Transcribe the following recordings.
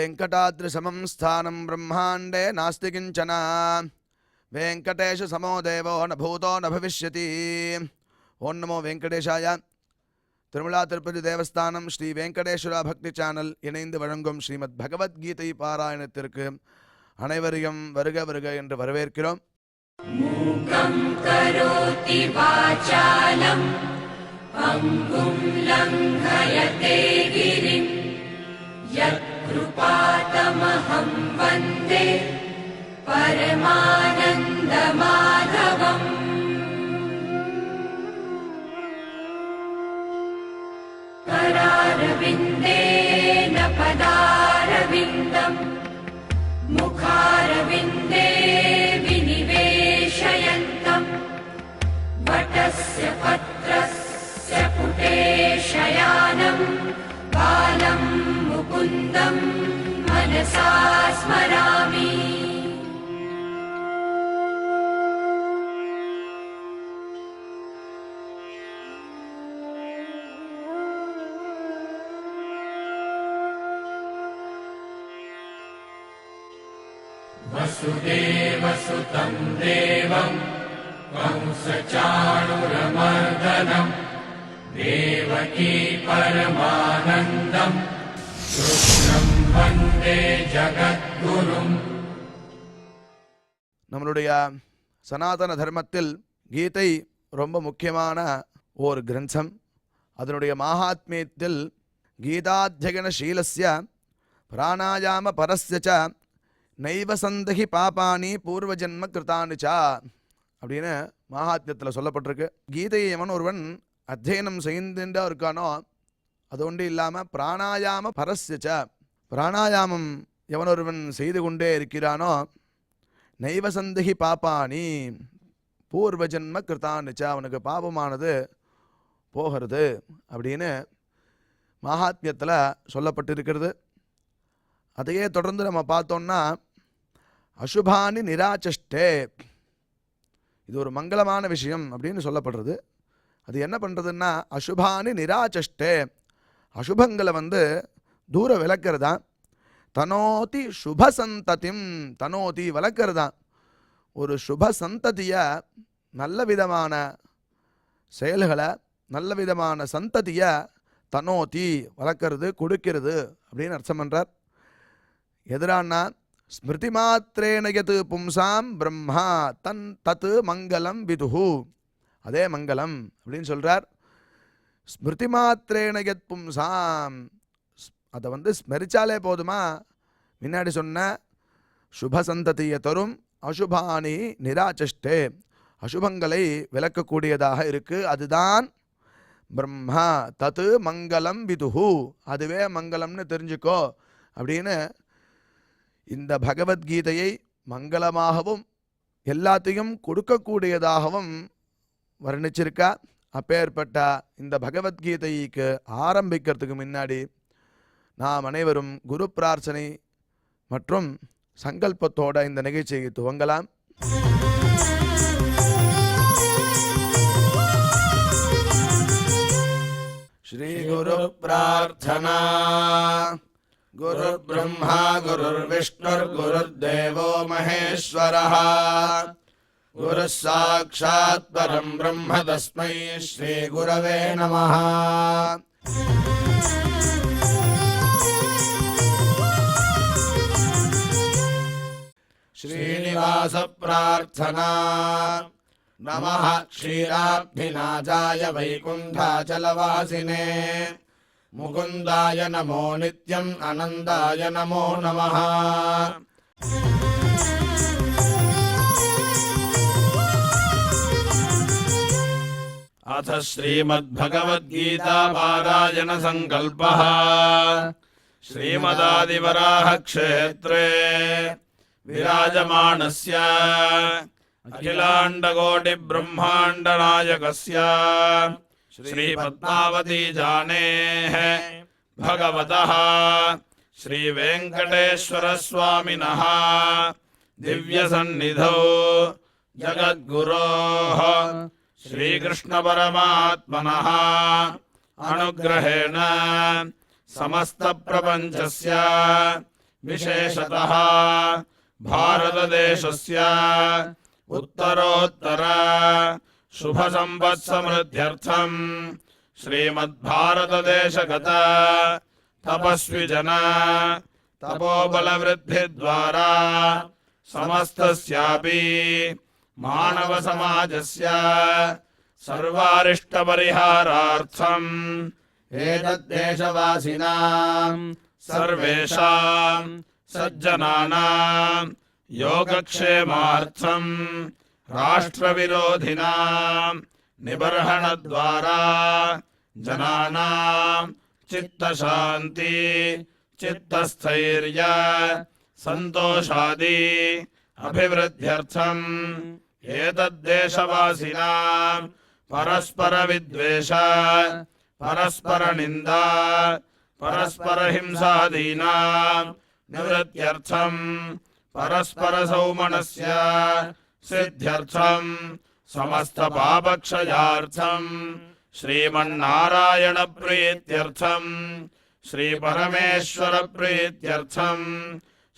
वेङ्कटाद्रिसमं स्थानं ब्रह्माण्डे नास्ति किञ्चन वेङ्कटेशसमो देवो न भूतो न भविष्यति. ओं नमो वेङ्कटेशाय. திருமலா திருப்பதி தேவஸ்தானம் ஸ்ரீ வெங்கடேஸ்வரா பக்தி சேனல் இணைந்து வழங்கும் ஸ்ரீமத் பகவத்கீதை பாராயணத்திற்கு அனைவரையும் வருக வருக என்று வரவேற்கிறோம். மூகம் கரோதி வாசாலம் அங்கும் லங்கயதே கிரிம் யத்கிருபாதமஹம் வந்தே பரமானந்த மாதவம். करारविन्देन पदारविन्दम् मुखारविन्दे विनिवेशयन्तम् वटस्य पत्रस्य पुटे शयानम् बालं मुकुन्दम् मनसा स्मरामि. वसुदेवसुतं देवं कंसचाणूरमर्दनं देवकी परमानन्दं कृष्णं वन्दे जगद्गुरुम्. நம்மளுடைய சனாதன தர்மத்தில் கீதை ரொம்ப முக்கியமான ஒரு கிரந்தம். அதனுடைய மகாத்மியத்தில் கீதாத்யயன சீலஸ்ய பிராணாயாம பரஸ்ய ச நைவ சந்தகி பாபானி பூர்வஜன்ம கிருதானிச்சா அப்படின்னு மகாத்மியத்தில் சொல்லப்பட்டிருக்கு. கீதையை எவன் ஒருவன் அத்தியனம் செய்துட்டா இருக்கானோ அது ஒன்று இல்லாமல் பிராணாயாம பரஸ்யச்ச பிராணாயாமம் எவன் ஒருவன் செய்து கொண்டே இருக்கிறானோ நைவ சந்தகி பாப்பானி பூர்வஜன்ம கிருதானிச்சா அவனுக்கு பாபமானது போகிறது அப்படின்னு மகாத்மியத்தில் சொல்லப்பட்டிருக்கிறது. அதையே தொடர்ந்து நம்ம பார்த்தோம்னா அசுபானி நிராச்சஷ்டே இது ஒரு மங்களமான விஷயம் அப்படின்னு சொல்லப்படுறது. அது என்ன பண்ணுறதுன்னா அசுபானி நிராச்சஷ்டே அசுபங்களை தூர விளக்கிறதா. தனோதி சுபசந்ததிம் தனோதி வளர்க்கிறதா. ஒரு சுப சந்ததியை நல்ல விதமான செயல்களை நல்ல விதமான சந்ததியை தனோதி வளர்க்கறது கொடுக்கிறது அப்படின்னு அர்த்தம் பண்ணுறார். எதிரானா ஸ்மிருதி மாத்திரேன யத் பும்சாம் பிரம்மா தன் தத் மங்களம் விதுஹு அதே மங்களம் அப்படின்னு சொல்கிறார். ஸ்மிருதி மாத்திரேன யத் பும்சாம் அதை ஸ்மரிச்சாலே போதுமா முன்னாடி சொன்ன சுபசந்ததியை தரும். அசுபானி நிராச்சஷ்டே அசுபங்களை விளக்கக்கூடியதாக இருக்குது. அதுதான் பிரம்மா தத் மங்களம் விதுஹு அதுவே மங்களம்னு தெரிஞ்சுக்கோ அப்படின்னு இந்த பகவத்கீதையை மங்களமாகவும் எல்லாத்தையும் கொடுக்கக்கூடியதாகவும் வர்ணிச்சிருக்கா. அப்பேற்பட்ட இந்த பகவத்கீதைக்கு ஆரம்பிக்கிறதுக்கு முன்னாடி நாம் அனைவரும் குரு பிரார்த்தனை மற்றும் சங்கல்பத்தோட இந்த நிகழ்ச்சியை துவங்கலாம். ஸ்ரீ குரு பிரார்த்தனா. गुरुर्ब्रह्मा गुरुर्विष्णुर्गुरुर्देवो महेश्वरः गुरुः साक्षात् परं ब्रह्म तस्मै श्री गुरवे नमः. श्रीनिवास प्रार्थना. नमः क्षीराब्धिनाजाय वैकुण्ठाचलवासिने मुकुन्दाय नमो नित्यम् आनन्दाय नमो नमः. अथ श्रीमद्भगवद्गीता पारायण संकल्पः. श्रीमदादिवराह क्षेत्रे विराजमानस्य अखिलाण्डकोटि ब्रह्माण्ड नायकस्य श्री पद्मावती जानेः भगवतः श्री वेंकटेश्वर स्वामिनः दिव्य सन्निधौ जगद्गुरोः श्रीकृष्ण परमात्मनः अनुग्रहेण समस्त प्रपंचस्य विशेषतः भारतदेशस्य उत्तरोत्तर शुभसंवत्समृद्ध्यर्थं श्रीमद्भारतदेशगत तपस्विजन तपोबलवृद्धिद्वारा समस्तस्यापि मानवसमाजस्य सर्वारिष्टपरिहारार्थम् एतद्देशवासिनां सर्वेषां सज्जनानां योगक्षेमार्थं राष्ट्रविरोधिनां निबर्हणद्वारा जनानां चित्तशान्ति चित्तस्थैर्य सन्तोषादि अभिवृद्ध्यर्थम् एतद्देशवासिनां परस्परविद्वेष परस्परनिन्दा परस्परहिंसादीनां निवृत्त्यर्थं परस्परसौमनस्य सिद्ध्यर्थं समस्तपापक्षयार्थं श्रीमन्नारायणप्रीत्यर्थं श्रीपरमेश्वरप्रीत्यर्थं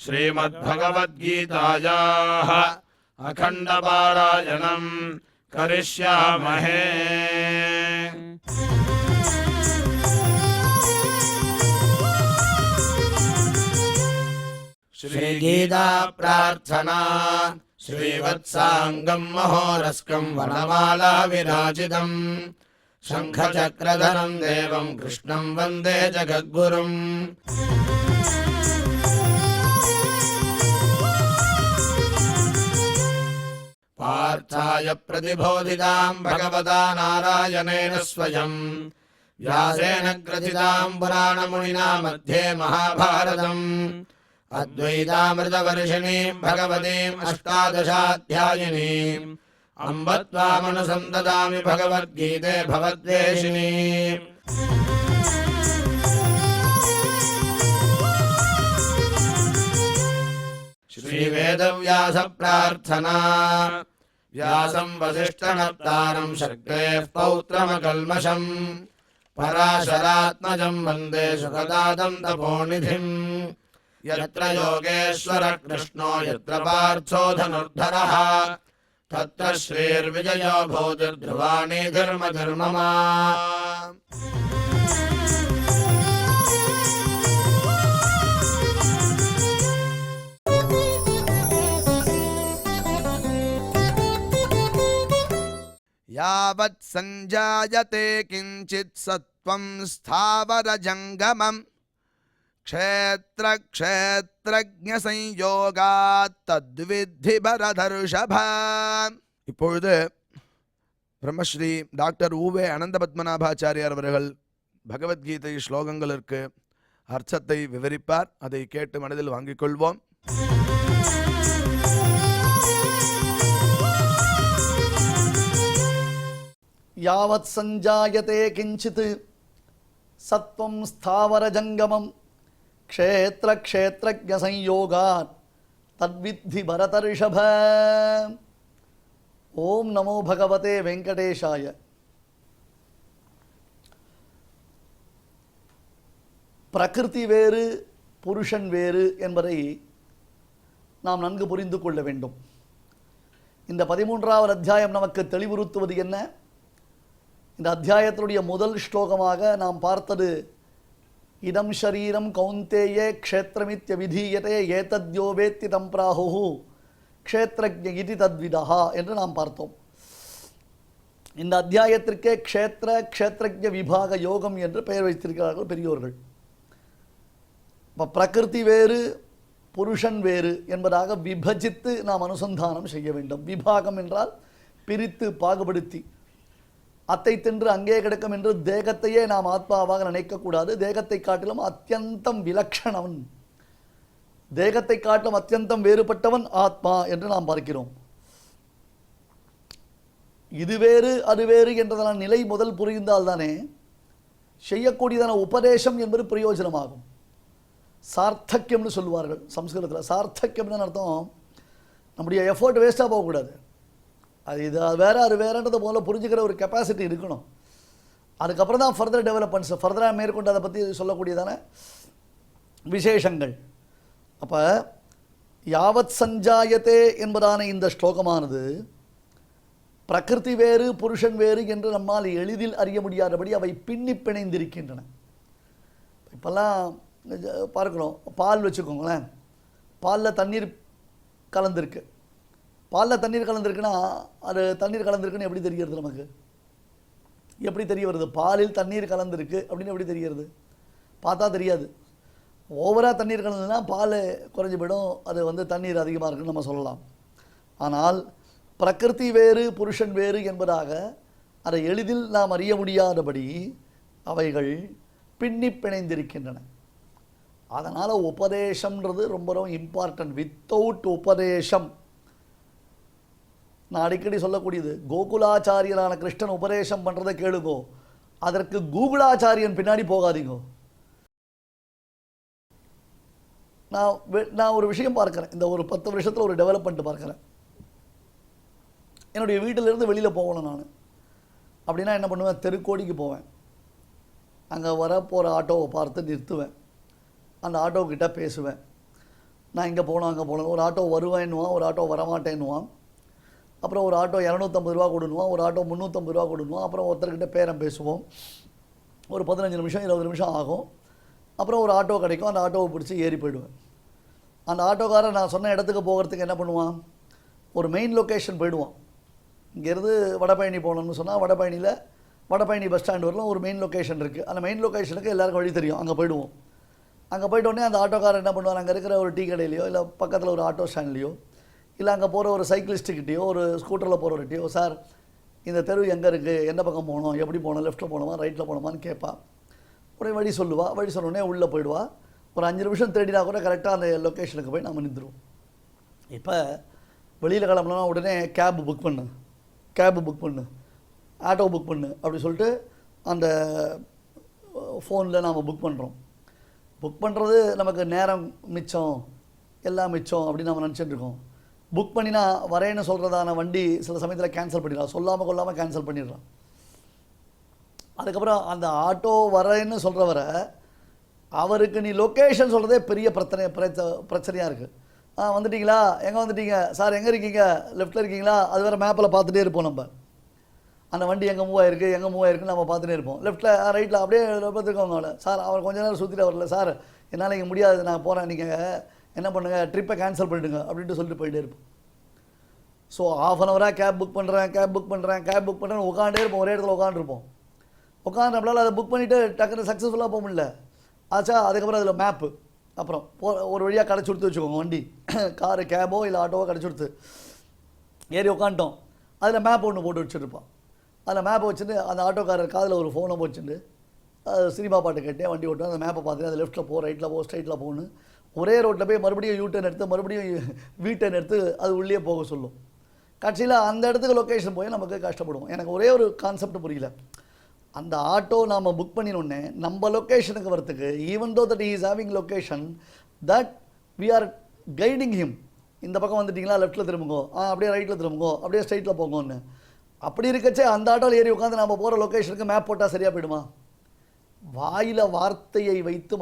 श्रीमद्भगवद्गीतायाः अखण्डपारायणं करिष्यामहे। श्रीगीता प्रार्थना श्रीवत्साङ्गं महोरस्कं वनमाला विराजितं शङ्खचक्रधरं देवं कृष्णं वन्दे जगद्गुरुम्। पार्थाय प्रतिबोधितां भगवता नारायणेन स्वयं व्यासेन ग्रथितां पुराणमुनिना मध्ये महाभारतम् अद्वैतामृतवर्षिणीं भगवतीम् अष्टादशाध्यायिनीम् अम्ब त्वामनुसन्ददामि भगवद्गीते भवद्वेषिणीम्। श्रीवेदव्यास प्रार्थना व्यासं वसिष्ठनप्तारं शक्तेः पौत्रमकल्मषम् पराशरात्मजं वन्दे सुखदातं तपोनिधिम्। यत्र योगेश्वर कृष्णो यत्र पार्थो धनुर्धरः तत्र श्रीर्विजयो भूतिर्ध्रुवाणि धर्मधर्ममा। यावत् संजायते किंचित् सत्त्वं स्थावरजङ्गमम् क्षेत्र क्षेत्रज्ञ संयोगात् तद्विद्धि भरतर्षभ। இப்பொழுது பிரம்மஸ்ரீ டாக்டர் ஊவே அனந்த பத்மநாபாச்சாரியார் அவர்கள் பகவத்கீதை ஸ்லோகங்களுக்கு அர்த்தத்தை விவரிப்பார். அதை கேட்டு மனதில் வாங்கிக் கொள்வோம். यावत् संजायते किंचित् सत्त्वं स्थावरजङ्गमं क्षेत्र क्षेत्रज्ञ संयोगात् तद्विद्धि भरतर्षभ। ओम नमो भगवते वेंकटेशाय। பிரகிருதி வேறு புருஷன் வேறு என்பதை நாம் நன்கு புரிந்து கொள்ள வேண்டும். இந்த 13வது அத்தியாயம் நமக்கு தெளிவுறுத்துவது என்ன? இந்த அத்தியாயத்தினுடைய முதல் ஸ்லோகமாக நாம் பார்த்தது இதம் ஷரீரம் கௌந்தேயே க்ஷேத்ரமித்ய விதீயதே ஏதத்யோ வேத்தி தம் பிராஹுஹு க்ஷேத்ரஜ்ஞ இதி தத்விதஹா என்று நாம் பார்த்தோம். இந்த அத்தியாயத்திற்கே க்ஷேத்ர க்ஷேத்ரஜ்ஞ விபாக யோகம் என்று பெயர் வைத்திருக்கிறார்கள் பெரியோர்கள். இப்போ பிரகிருதி வேறு புருஷன் வேறு என்பதாக விபஜித்து நாம் அனுசந்தானம் செய்ய வேண்டும். விபாகம் என்றால் பிரித்து பாகுபடுத்தி, அத்தை தின்று அங்கே கிடக்கும் என்று தேகத்தையே நாம் ஆத்மாவாக நினைக்கக்கூடாது. தேகத்தை காட்டிலும் அத்தியந்தம் விலக்ஷணவன், தேகத்தை காட்டிலும் அத்தியந்தம் வேறுபட்டவன் ஆத்மா என்று நாம் பார்க்கிறோம். இது வேறு அது வேறு என்றதான நிலை முதல் புரிந்தால்தானே செய்யக்கூடியதான உபதேசம் என்பது பிரயோஜனமாகும். சார்த்தக்கியம்னு சொல்லுவார்கள் சம்ஸ்கிருதத்தில். சார்த்தக்கியம்னு அர்த்தம் நம்முடைய எஃபோர்ட் வேஸ்ட்டாக போகக்கூடாது. அது இது வேறு அது வேறுன்றதை போல புரிஞ்சுக்கிற ஒரு கெப்பாசிட்டி இருக்கணும். அதுக்கப்புறம் தான் ஃபர்தர் டெவலப்மெண்ட்ஸ், ஃபர்தராக மேற்கொண்டு அதை பற்றி சொல்லக்கூடியதான விசேஷங்கள். அப்போ யாவத் சஞ்சாயத்தே என்பதான இந்த ஸ்லோகமானது பிரகிருதி வேறு புருஷன் வேறு என்று நம்மால் எளிதில் அறிய முடியாதபடி அவை பின்னி பிணைந்திருக்கின்றன. இப்போல்லாம் பார்க்குறோம், பால் வச்சுக்கோங்களேன், பாலில் தண்ணீர் கலந்துருக்கு. பாலில் தண்ணீர் கலந்துருக்குன்னா அது தண்ணீர் கலந்துருக்குன்னு எப்படி தெரிகிறது? நமக்கு எப்படி தெரிய வருது? பாலில் தண்ணீர் கலந்துருக்கு அப்படின்னு எப்படி தெரிகிறது? பார்த்தா தெரியாது. ஓவராக தண்ணீர் கலந்துன்னா பால் குறைஞ்சி போயிடும், அது தண்ணீர் அதிகமாக இருக்குன்னு நம்ம சொல்லலாம். ஆனால் பிரகிருதி வேறு புருஷன் வேறு என்பதாக அதை எளிதில் நாம் அறிய முடியாதபடி அவைகள் பின்னி பிணைந்திருக்கின்றன. அதனால் உபதேசம்ன்றது ரொம்ப ரொம்ப இம்பார்ட்டன்ட். வித்தவுட் உபதேசம், நான் அடிக்கடி சொல்லக்கூடியது, கோகுலாச்சாரியரான கிருஷ்ணன் உபதேசம் பண்ணுறதை கேளுங்கோ, அதற்கு கூகுளாச்சாரியன் பின்னாடி போகாதீங்கோ. நான் ஒரு விஷயம் பார்க்குறேன், இந்த ஒரு 10 வருஷத்தில் ஒரு டெவலப்மெண்ட் பார்க்குறேன். என்னுடைய வீட்டிலேருந்து வெளியில் போகணும் நான் அப்படின்னா என்ன பண்ணுவேன்? தெருக்கோடிக்கு போவேன். அங்கே வரப்போகிற ஆட்டோவை பார்த்து நிறுத்துவேன். அந்த ஆட்டோக்கிட்ட பேசுவேன். நான் இங்கே போனோம் அங்கே போனோம். ஒரு ஆட்டோ வருவேன்னுவான், ஒரு ஆட்டோ வரமாட்டேன்னுவான். அப்புறம் ஒரு ஆட்டோ 250 ரூபா கொடுன்னுவான், ஒரு ஆட்டோ 350 ரூபா கொடுன்னுவான். அப்புறம் ஒருத்தர்கிட்ட பேரம் பேசுவோம். ஒரு 15 நிமிஷம் 20 நிமிஷம் ஆகும். அப்புறம் ஒரு ஆட்டோ கிடைக்கும், அந்த ஆட்டோவை பிடிச்சி ஏறி போயிடுவேன். அந்த ஆட்டோக்காரன் நான் சொன்ன இடத்துக்கு போகிறதுக்கு என்ன பண்ணுவான்? ஒரு மெயின் லொக்கேஷன் போயிடுவான். இங்கேருந்து வடபழனி போகணுன்னு சொன்னால் வடபழனி பஸ் ஸ்டாண்ட் வரலாம் ஒரு மெயின் லொக்கேஷன் இருக்குது. அந்த மெயின் லொக்கேஷனுக்கு எல்லாருக்கும் வழி தெரியும், அங்கே போயிடுவோம். அங்கே போய்ட்டோடனே அந்த ஆட்டோக்காரர் என்ன பண்ணுவார்? அங்கே இருக்கிற ஒரு டீ கடையிலையோ இல்லை பக்கத்தில் ஒரு ஆட்டோ ஸ்டாண்ட்லேயோ இல்லை அங்கே போகிற ஒரு சைக்கிளிஸ்ட்டுக்கிட்டேயோ ஒரு ஸ்கூட்டரில் போகிறவர்கிட்டையோ, சார் இந்த தெரு எங்கே இருக்குது, எந்த பக்கம் போகணும், எப்படி போகணும், லெஃப்ட்டில் போகணுமா ரைட்டில் போகணுமான்னு கேட்பா. உடனே வழி சொல்லுவா. வழி சொன்னோடனே உள்ளே போயிடுவா. ஒரு 5 நிமிஷம் தேடினா கூட கரெக்டாக அந்த லொக்கேஷனுக்கு போய் நம்ம நின்றுடுவோம். இப்போ வெளியில் கிளம்புனா உடனே கேப் புக் பண்ணு, ஆட்டோ புக் பண்ணு அப்படி சொல்லிட்டு அந்த ஃபோனில் நாம் புக் பண்ணுறோம். புக் பண்ணுறது நமக்கு நேரம் மிச்சம், எல்லாம் மிச்சம் அப்படின்னு நம்ம நினச்சிட்டு இருக்கோம். புக் பண்ணினா வரேன்னு சொல்கிறதான வண்டி சில சமயத்தில் கேன்சல் பண்ணிடலாம், சொல்லாமல் கொள்ளாமல் கேன்சல் பண்ணிடுறான். அதுக்கப்புறம் அந்த ஆட்டோ வரேன்னு சொல்கிறவரை அவருக்கு நீ லொக்கேஷன் சொல்கிறதே பெரிய பிரச்சனையாக இருக்குது. வந்துட்டீங்களா, எங்கே வந்துட்டீங்க சார், எங்கே இருக்கீங்க, லெஃப்ட்டில் இருக்கீங்களா, அது வேறு மேப்பில் பார்த்துட்டே இருப்போம். நம்ம அந்த வண்டி எங்கே மூவ் ஆயிருக்குன்னு நம்ம பார்த்துட்டே இருப்போம். லெஃப்ட்டில் ரைட்டில் அப்படியே பார்த்துருக்கோங்க. அவளை சார் அவர் கொஞ்ச நேரம் சுற்றிட்டு வரல சார், என்னால் இங்கே முடியாது, நான் போகிறேன், நீங்கள் என்ன பண்ணுங்கள், ட்ரிப்பை கேன்சல் பண்ணிவிடுங்க அப்படின்ட்டு சொல்லிட்டு போயிட்டே இருப்போம். ஸோ ½ அன் ஹவராக கேப் புக் பண்ணுறேன் உட்காண்டே இருப்போம். ஒரே இடத்துல உட்காந்துருப்போம். உட்காந்து நம்மளால் அதை புக் பண்ணிவிட்டு டக்குன்னு சக்ஸஸ்ஃபுல்லாக போக முடியல ஆச்சா. அதுக்கப்புறம் அதில் மேப்பு அப்புறம் ஒரு வழியாக கிடச்சி கொடுத்து வச்சுக்கோங்க. வண்டி காரு கேபோ இல்லை ஆட்டோவோ கிடச்சி கொடுத்து ஏறி உட்காந்துட்டோம். அதில் மேப் ஒன்று போட்டு வச்சுருப்பான். அதில் மேப்பை வச்சுட்டு அந்த ஆட்டோக்காரர் காதில் ஒரு ஃபோனை வச்சுட்டு சினிமா பாட்டு கேட்டேன், வண்டி ஓட்டு அந்த மேப்பை பார்த்துட்டு அது லெஃப்ட்டில் போ, ரைட்டில் போ, ஸ்ட்ரைட்டில் போகணும். ஒரே ரோட்டில் போய் மறுபடியும் யூட்டர்ன் எடுத்து மறுபடியும் வீட்டர்ன் எடுத்து அது உள்ளே போக சொல்லும். கட்சியில் அந்த இடத்துக்கு லொக்கேஷன் போய் நமக்கு கஷ்டப்படுவோம். எனக்கு ஒரே ஒரு கான்செப்ட் புரியல. அந்த ஆட்டோ நாம் புக் பண்ணினோடனே நம்ம லொக்கேஷனுக்கு வரத்துக்கு, even though that is having location, that we are guiding him. இந்த பக்கம் வந்துட்டிங்களா, லெஃப்ட்டில் திரும்புங்கோ, அப்படியே ரைட்டில் திரும்புங்கோ, அப்படியே ஸ்ட்ரைட்டில் போங்கன்னு. அப்படி இருக்கச்சே அந்த ஆட்டோவில் ஏறி உட்காந்து நம்ம போகிற லொக்கேஷனுக்கு மேப் போட்டால் சரியாக போயிடுமா? வாயில் வார்த்தையை வைத்து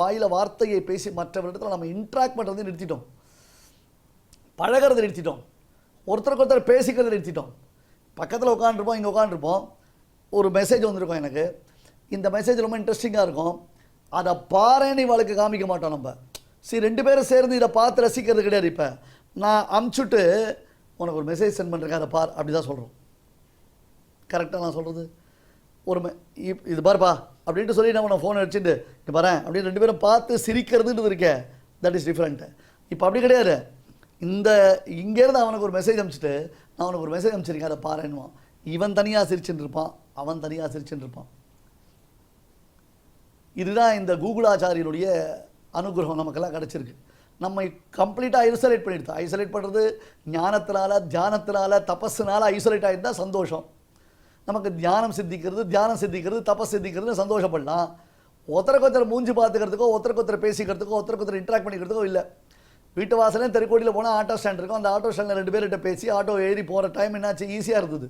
வாயில் வார்த்தையை பேசி மற்றவரிடத்தில் நம்ம இன்ட்ராக்ட் பண்ணுறதை நிறுத்திட்டோம், பழகிறதை நிறுத்திட்டோம், ஒருத்தருக்கு ஒருத்தர் பேசிக்கிறதை நிறுத்திட்டோம். பக்கத்தில் உட்காந்துருப்போம், இங்கே உட்காந்துருப்போம், ஒரு மெசேஜ் வந்திருக்கோம் எனக்கு, இந்த மெசேஜ் ரொம்ப இன்ட்ரெஸ்டிங்காக இருக்கும், அதை பாருன்னு இவளுக்கு காமிக்க மாட்டோம் நம்ம. சரி 2 பேரும் சேர்ந்து இதை பார்த்து ரசிக்கிறது கிடையாது. இப்போ நான் அமுச்சுட்டு உனக்கு ஒரு மெசேஜ் சென்ட் பண்ணுறேன், அதை பார் அப்படி தான் சொல்கிறோம். கரெக்டாக நான் சொல்கிறது இது பாருப்பா அப்படின்ட்டு சொல்லி நான் உன்னை ஃபோனை வச்சுட்டு இங்கே பாரேன் அப்படின்னு 2 பேரும் பார்த்து சிரிக்கிறதுன்றது இருக்கேன், தட் இஸ் டிஃப்ரெண்ட்டு. இப்போ அப்படி கிடையாது. இங்கேருந்து அவனுக்கு ஒரு மெசேஜ் அனுப்பிச்சிட்டு நான் அவனுக்கு ஒரு மெசேஜ் அனுப்பிச்சிருக்கேன், அதை பாருன்னுவான். இவன் தனியாக சிரிச்சுட்டு இருப்பான், அவன் தனியாக சிரிச்சுட்டு இருப்பான். இதுதான் இந்த கூகுளாச்சாரியனுடைய அனுகிரகம் நமக்கெல்லாம் கிடச்சிருக்கு. நம்ம கம்ப்ளீட்டாக ஐசோலேட் பண்ணிடுது. ஐசோலேட் பண்ணுறது ஞானத்தினால, தியானத்தினால, தபஸுனால ஐசோலேட் ஆகிட்டு தான் சந்தோஷம். நமக்கு தியானம் சித்திக்கிறது, தபஸ் சித்திக்கிறதுன்னு சந்தோஷப்படலாம். ஒருத்தருக்கு ஒருத்தர் மூஞ்சி பார்த்துக்கிறதுக்கோ, ஒருத்தருக்கு ஒருத்தர் பேசிக்கிறதுக்கோ, ஒருத்தருக்கு ஒருத்தர் இன்ட்ராக்ட் பண்ணிக்கிறதுக்கோ இல்லை. வீட்டு வாசலே தெருக்கோடியில் போனால் ஆட்டோ ஸ்டாண்ட் இருக்கும். அந்த ஆட்டோ ஸ்டாண்டில் 2 பேர்கிட்ட பேசி ஆட்டோ ஏறி போகிற டைம் என்னாச்சு, ஈஸியாக இருந்தது.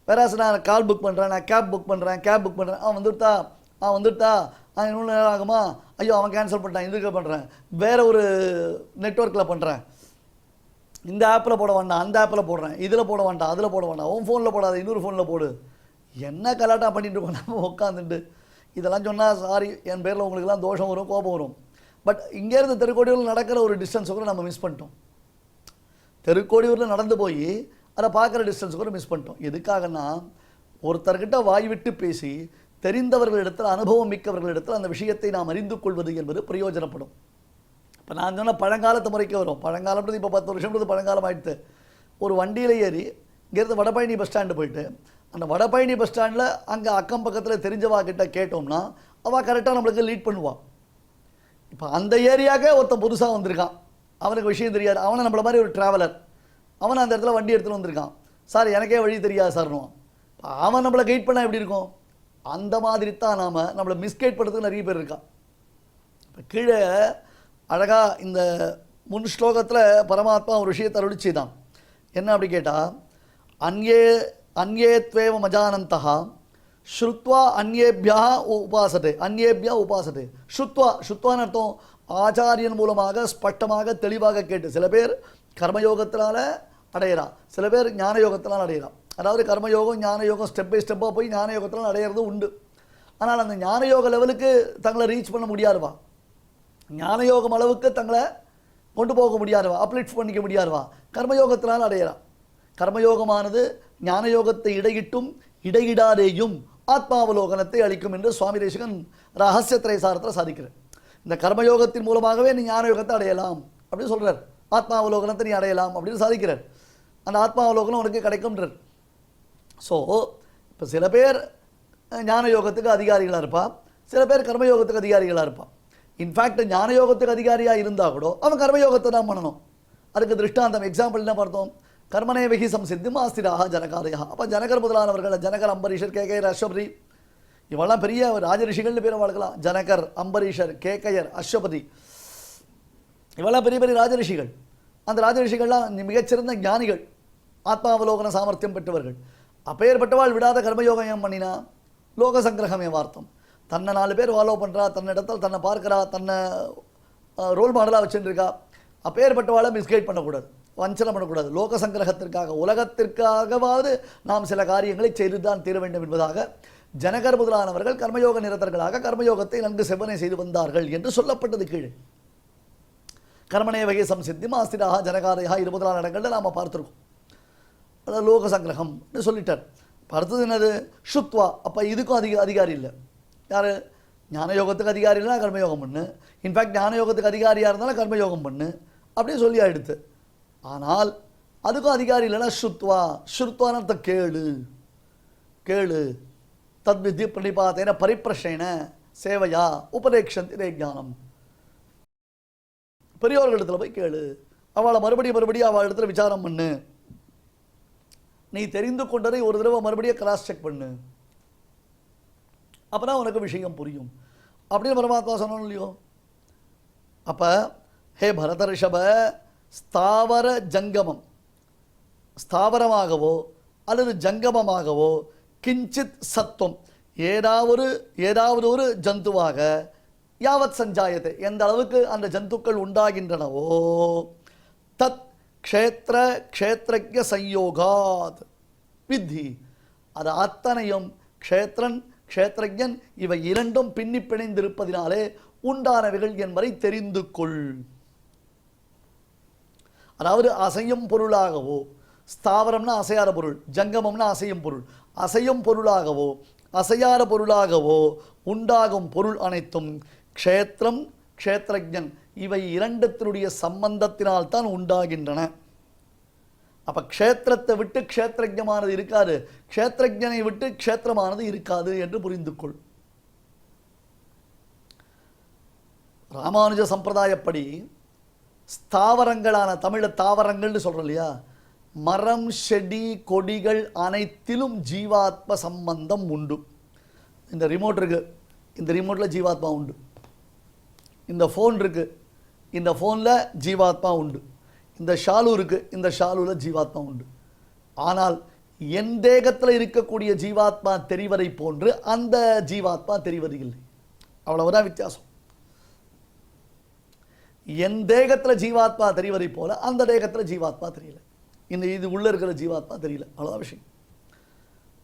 வேறாஸ் நான் கால் புக் பண்ணுறேன், நான் கேப் புக் பண்ணுறேன், அவன் வந்துட்டா இன்னும் நேரம் ஆகுமா, ஐயோ அவன் கேன்சல் பண்ணிட்டான், இதுக்கு பண்ணுறேன், வேறு ஒரு நெட்ஒர்க்கில் பண்ணுறேன், இந்த ஆப்பில் போட வேண்டாம், அந்த ஆப்பில் போடுறேன், இதில் போட வேண்டாம், அதில் போட வேண்டாம், உன் ஃபோனில் போடாது, இன்னொரு ஃபோனில் போடு, என்ன கலாட்டா பண்ணிட்டு இருக்கோம் நம்ம உட்காந்துட்டு. இதெல்லாம் சொன்னால் சாரி, என் பேரில் உங்களுக்குலாம் தோஷம் வரும், கோபம் வரும். பட் இங்கேருந்து திருக்கோடியூரில் நடக்கிற ஒரு டிஸ்டன்ஸ் கூட நம்ம மிஸ் பண்ணிட்டோம். திருக்கோடியூரில் நடந்து போய் அதை பார்க்குற டிஸ்டன்ஸ் கூட மிஸ் பண்ணிட்டோம். எதுக்காகனா ஒருத்தர்கிட்ட வாய் விட்டு பேசி தெரிந்தவர்களிடத்தில், அனுபவம் மிக்கவர்களிடத்தில் அந்த விஷயத்தை நாம் அறிந்து கொள்வது என்பது பிரயோஜனப்படும். இப்போ நான் சொன்ன பழங்காலத்து முறைக்கு வரும். பழங்காலம்ன்றது இப்போ 10 வருஷம்ன்றது பழங்காலம் ஆகிடுது. ஒரு வண்டியில் ஏறி இங்கேருந்து வடபழனி பஸ் ஸ்டாண்டு போயிட்டு அந்த வடபழனி பஸ் ஸ்டாண்டில் அங்கே அக்கம் பக்கத்தில் தெரிஞ்சவா கிட்ட கேட்டோம்னா அவள் கரெக்டாக நம்மளுக்கு லீட் பண்ணுவாள். இப்போ அந்த ஏரியாவுக்கே ஒருத்தன் புதுசாக வந்திருக்கான், அவனுக்கு விஷயம் தெரியாது, அவனை நம்மள மாதிரி ஒரு ட்ராவலர், அவனை அந்த இடத்துல வண்டி எடுத்துகிட்டு வந்திருக்கான், சார் எனக்கே வழி தெரியாது சார்னுவான். அவன் நம்மளை கைட் பண்ணால் எப்படி இருக்கும்? அந்த மாதிரி தான் நாம் நம்மளை மிஸ்கைட் பண்ணுறதுக்கு நிறைய பேர் இருக்கா. இப்போ கீழே அழகாக இந்த முன் ஸ்லோகத்தில் பரமாத்மா ஒரு விஷயத்தை அருளி செய்தான். என்ன அப்படி கேட்டால், அந்யேத்வேவ மஜானந்தா ஸ்ருத்வா அந்யேபியா உபாசதே, அந்யேபியா உபாசதே. ஸ்ருத்வான்னு அர்த்தம் ஆச்சாரியன் மூலமாக ஸ்பஷ்டமாக தெளிவாக கேட்டு. சில பேர் கர்மயோகத்தினால அடையிறா, சில பேர் ஞான யோகத்தினால் அடையிறா. அதாவது கர்மயோகம் ஞான யோகம் ஸ்டெப் பை ஸ்டெப்பாக போய் ஞான யோகத்தினால் அடையிறது உண்டு. ஆனால் அந்த ஞான யோக லெவலுக்கு தங்களை ரீச் பண்ண முடியாதுவா, ஞான யோகம் அளவுக்கு தங்களை கொண்டு போக முடியாதுவா, அப்லிஃப்ட் பண்ணிக்க முடியாதுவா, கர்மயோகத்தினால் அடையிறா. கர்மயோகமானது ஞான யோகத்தை இடையிட்டும் இடையிடாதேயும் ஆத்மாவலோகனத்தை அளிக்கும் என்று சுவாமி தேசிகன் ரகசிய திரைசாரத்தில் சாதிக்கிறார். இந்த கர்மயோகத்தின் மூலமாகவே நீ ஞான யோகத்தை அடையலாம் அப்படின்னு சொல்கிறார். ஆத்மாவலோகனத்தை நீ அடையலாம் அப்படின்னு சாதிக்கிறார். அந்த ஆத்மாவலோகனம் உனக்கு கிடைக்கும்ன்றார். ஸோ இப்போ சில பேர் ஞான யோகத்துக்கு அதிகாரிகளாக இருப்பான், சில பேர் கர்மயோகத்துக்கு அதிகாரிகளாக இருப்பான். இன்ஃபேக்ட் ஞான யோகத்துக்கு அதிகாரியாக இருந்தால் கூட அவன் கர்மயோகத்தை தான் பண்ணணும். அதுக்கு திருஷ்டாந்தம் எக்ஸாம்பிள் என்ன பார்த்தோம்? கர்மனே வெகி சம்சித்தி ஆஸ்திராக ஜனகாதயா. அப்போ ஜனகர் முதலானவர்கள், ஜனகர், அம்பரீஷர், கேகையர், அஸ்வபதி, இவெல்லாம் பெரிய ராஜரிஷிகள்னு பேரை வளர்க்கலாம். ஜனகர், அம்பரீஷர், கேகையர், அஸ்வபதி, இவெல்லாம் பெரிய பெரிய ராஜரிஷிகள். அந்த ராஜரிஷிகள்லாம் மிகச்சிறந்த ஞானிகள், ஆத்மாவலோகன சாமர்த்தியம் பெற்றவர்கள். அப்பேற்பட்டவாள் விடாத கர்மயோகம் ஏன் பண்ணினா? லோக சங்கிரகம் என் வார்த்தம். தன்னை 4 பேர் ஃபாலோ பண்ணுறா, தன்னிடத்தில் தன்னை பார்க்குறா, தன்னை ரோல் மாடலாக வச்சுருக்கா. அப்பேற்பட்டவாளை மிஸ்கைட் பண்ணக்கூடாது, வஞ்சனை பண்ணக்கூடாது. லோக சங்கிரகத்திற்காக, உலகத்திற்காகவாவது நாம் சில காரியங்களை செய்துதான் தீர வேண்டும் என்பதாக ஜனகர் முதலானவர்கள் கர்மயோக நிரதர்களாக கர்மயோகத்தை நன்கு செவ்வனை செய்து வந்தார்கள் என்று சொல்லப்பட்டது கீழே. கர்மனே வகை சம்சித்தி ஆஸ்திராக ஜனகாதையா 20 இடங்களில் நாம் பார்த்துருக்கோம். அதாவது லோக சங்கிரகம் சொல்லிட்டார். அடுத்தது என்னது? ஷுத்வா. அப்போ இதுக்கும் அதிகாரி இல்லை. யார்? ஞான யோகத்துக்கு அதிகாரி இல்லைனா கர்மயோகம் பண்ணு, இன்ஃபேக்ட் ஞான யோகத்துக்கு அதிகாரியாக இருந்தாலும் கர்மயோகம் பண்ணு அப்படின்னு சொல்லி ஆயிடுத்து. ஆனால் அதுக்கும் அதிகாரி இல்லைனா ஸ்ருத்வா. ஸ்ருத்வான அர்த்தம் கேளு, கேளு. தத்வித்தி பிரணிபாத்தேன பரிப்பிரஷேன சேவையா உபதேக்ஷந்தி ஞானம். பெரியவர்களிடத்தில் போய் கேளு, அவளை மறுபடியும் அவள் இடத்துல விசாரம் பண்ணு, நீ தெரிந்து கொண்டதை ஒரு தடவை மறுபடியும் கிராஸ் செக் பண்ணு, அப்போனா உனக்கு விஷயம் புரியும் அப்படின்னு பரமாத்மா சொன்னோம் இல்லையோ. அப்போ ஹே பரத ரிஷப, ஸ்தாவர ஜங்கமம், ஸ்தாவரமாகவோ அல்லது ஜங்கமமாகவோ கிஞ்சித் சத்துவம், ஏதாவது ஒரு ஜந்துவாக யாவத் சஞ்சாயத்தை, எந்த அளவுக்கு அந்த ஜந்துக்கள் உண்டாகின்றனவோ தத் க்ஷேத்திர க்ஷேத்ரஜ்ய சம்யோகாத் வித்தி, அது அத்தனையும் க்ஷேத்ரன் க்ஷேத்ரஜன் இவை இரண்டும் பின்னி பிணைந்திருப்பதினாலே உண்டானவைகள் என்பதை தெரிந்து கொள். அதாவது அசையும் பொருளாகவோ, ஸ்தாவரம்னா அசையாத பொருள், ஜங்கமம்னா அசையும் பொருள், அசையும் பொருளாகவோ அசையாத பொருளாகவோ உண்டாகும் பொருள் அனைத்தும் க்ஷேத்திரம் க்ஷேத்ரஜன் இவை இரண்டத்தினுடைய சம்பந்தத்தினால் தான் உண்டாகின்றன. அப்போ க்ஷேத்திரத்தை விட்டு க்ஷேத்ரஜமானது இருக்காது, க்ஷேத்ரஜனை விட்டு க்ஷேத்திரமானது இருக்காது என்று புரிந்து கொள். ராமானுஜ சம்பிரதாயப்படி ஸ்தாவரங்களான, தமிழில் தாவரங்கள்னு சொல்கிறோம் இல்லையா, மரம் செடி கொடிகள் அனைத்திலும் ஜீவாத்ம சம்பந்தம் உண்டு. இந்த ரிமோட் இருக்குது, இந்த ரிமோட்டில் ஜீவாத்மா உண்டு. இந்த ஃபோன் இருக்குது, இந்த ஃபோனில் ஜீவாத்மா உண்டு. இந்த ஷாலு இருக்குது, இந்த ஷாலுவில் ஜீவாத்மா உண்டு. ஆனால் என் தேகத்தில் இருக்கக்கூடிய ஜீவாத்மா தெரிவதை போன்று அந்த ஜீவாத்மா தெரிவது இல்லை. அவ்வளவுதான் வித்தியாசம். என் தேகத்தில் ஜீவாத்மா தெரிவதை போல அந்த தேகத்தில் ஜீவாத்மா தெரியல, இந்த இது உள்ளே இருக்கிற ஜீவாத்மா தெரியல. அவ்வளோதான் விஷயம்,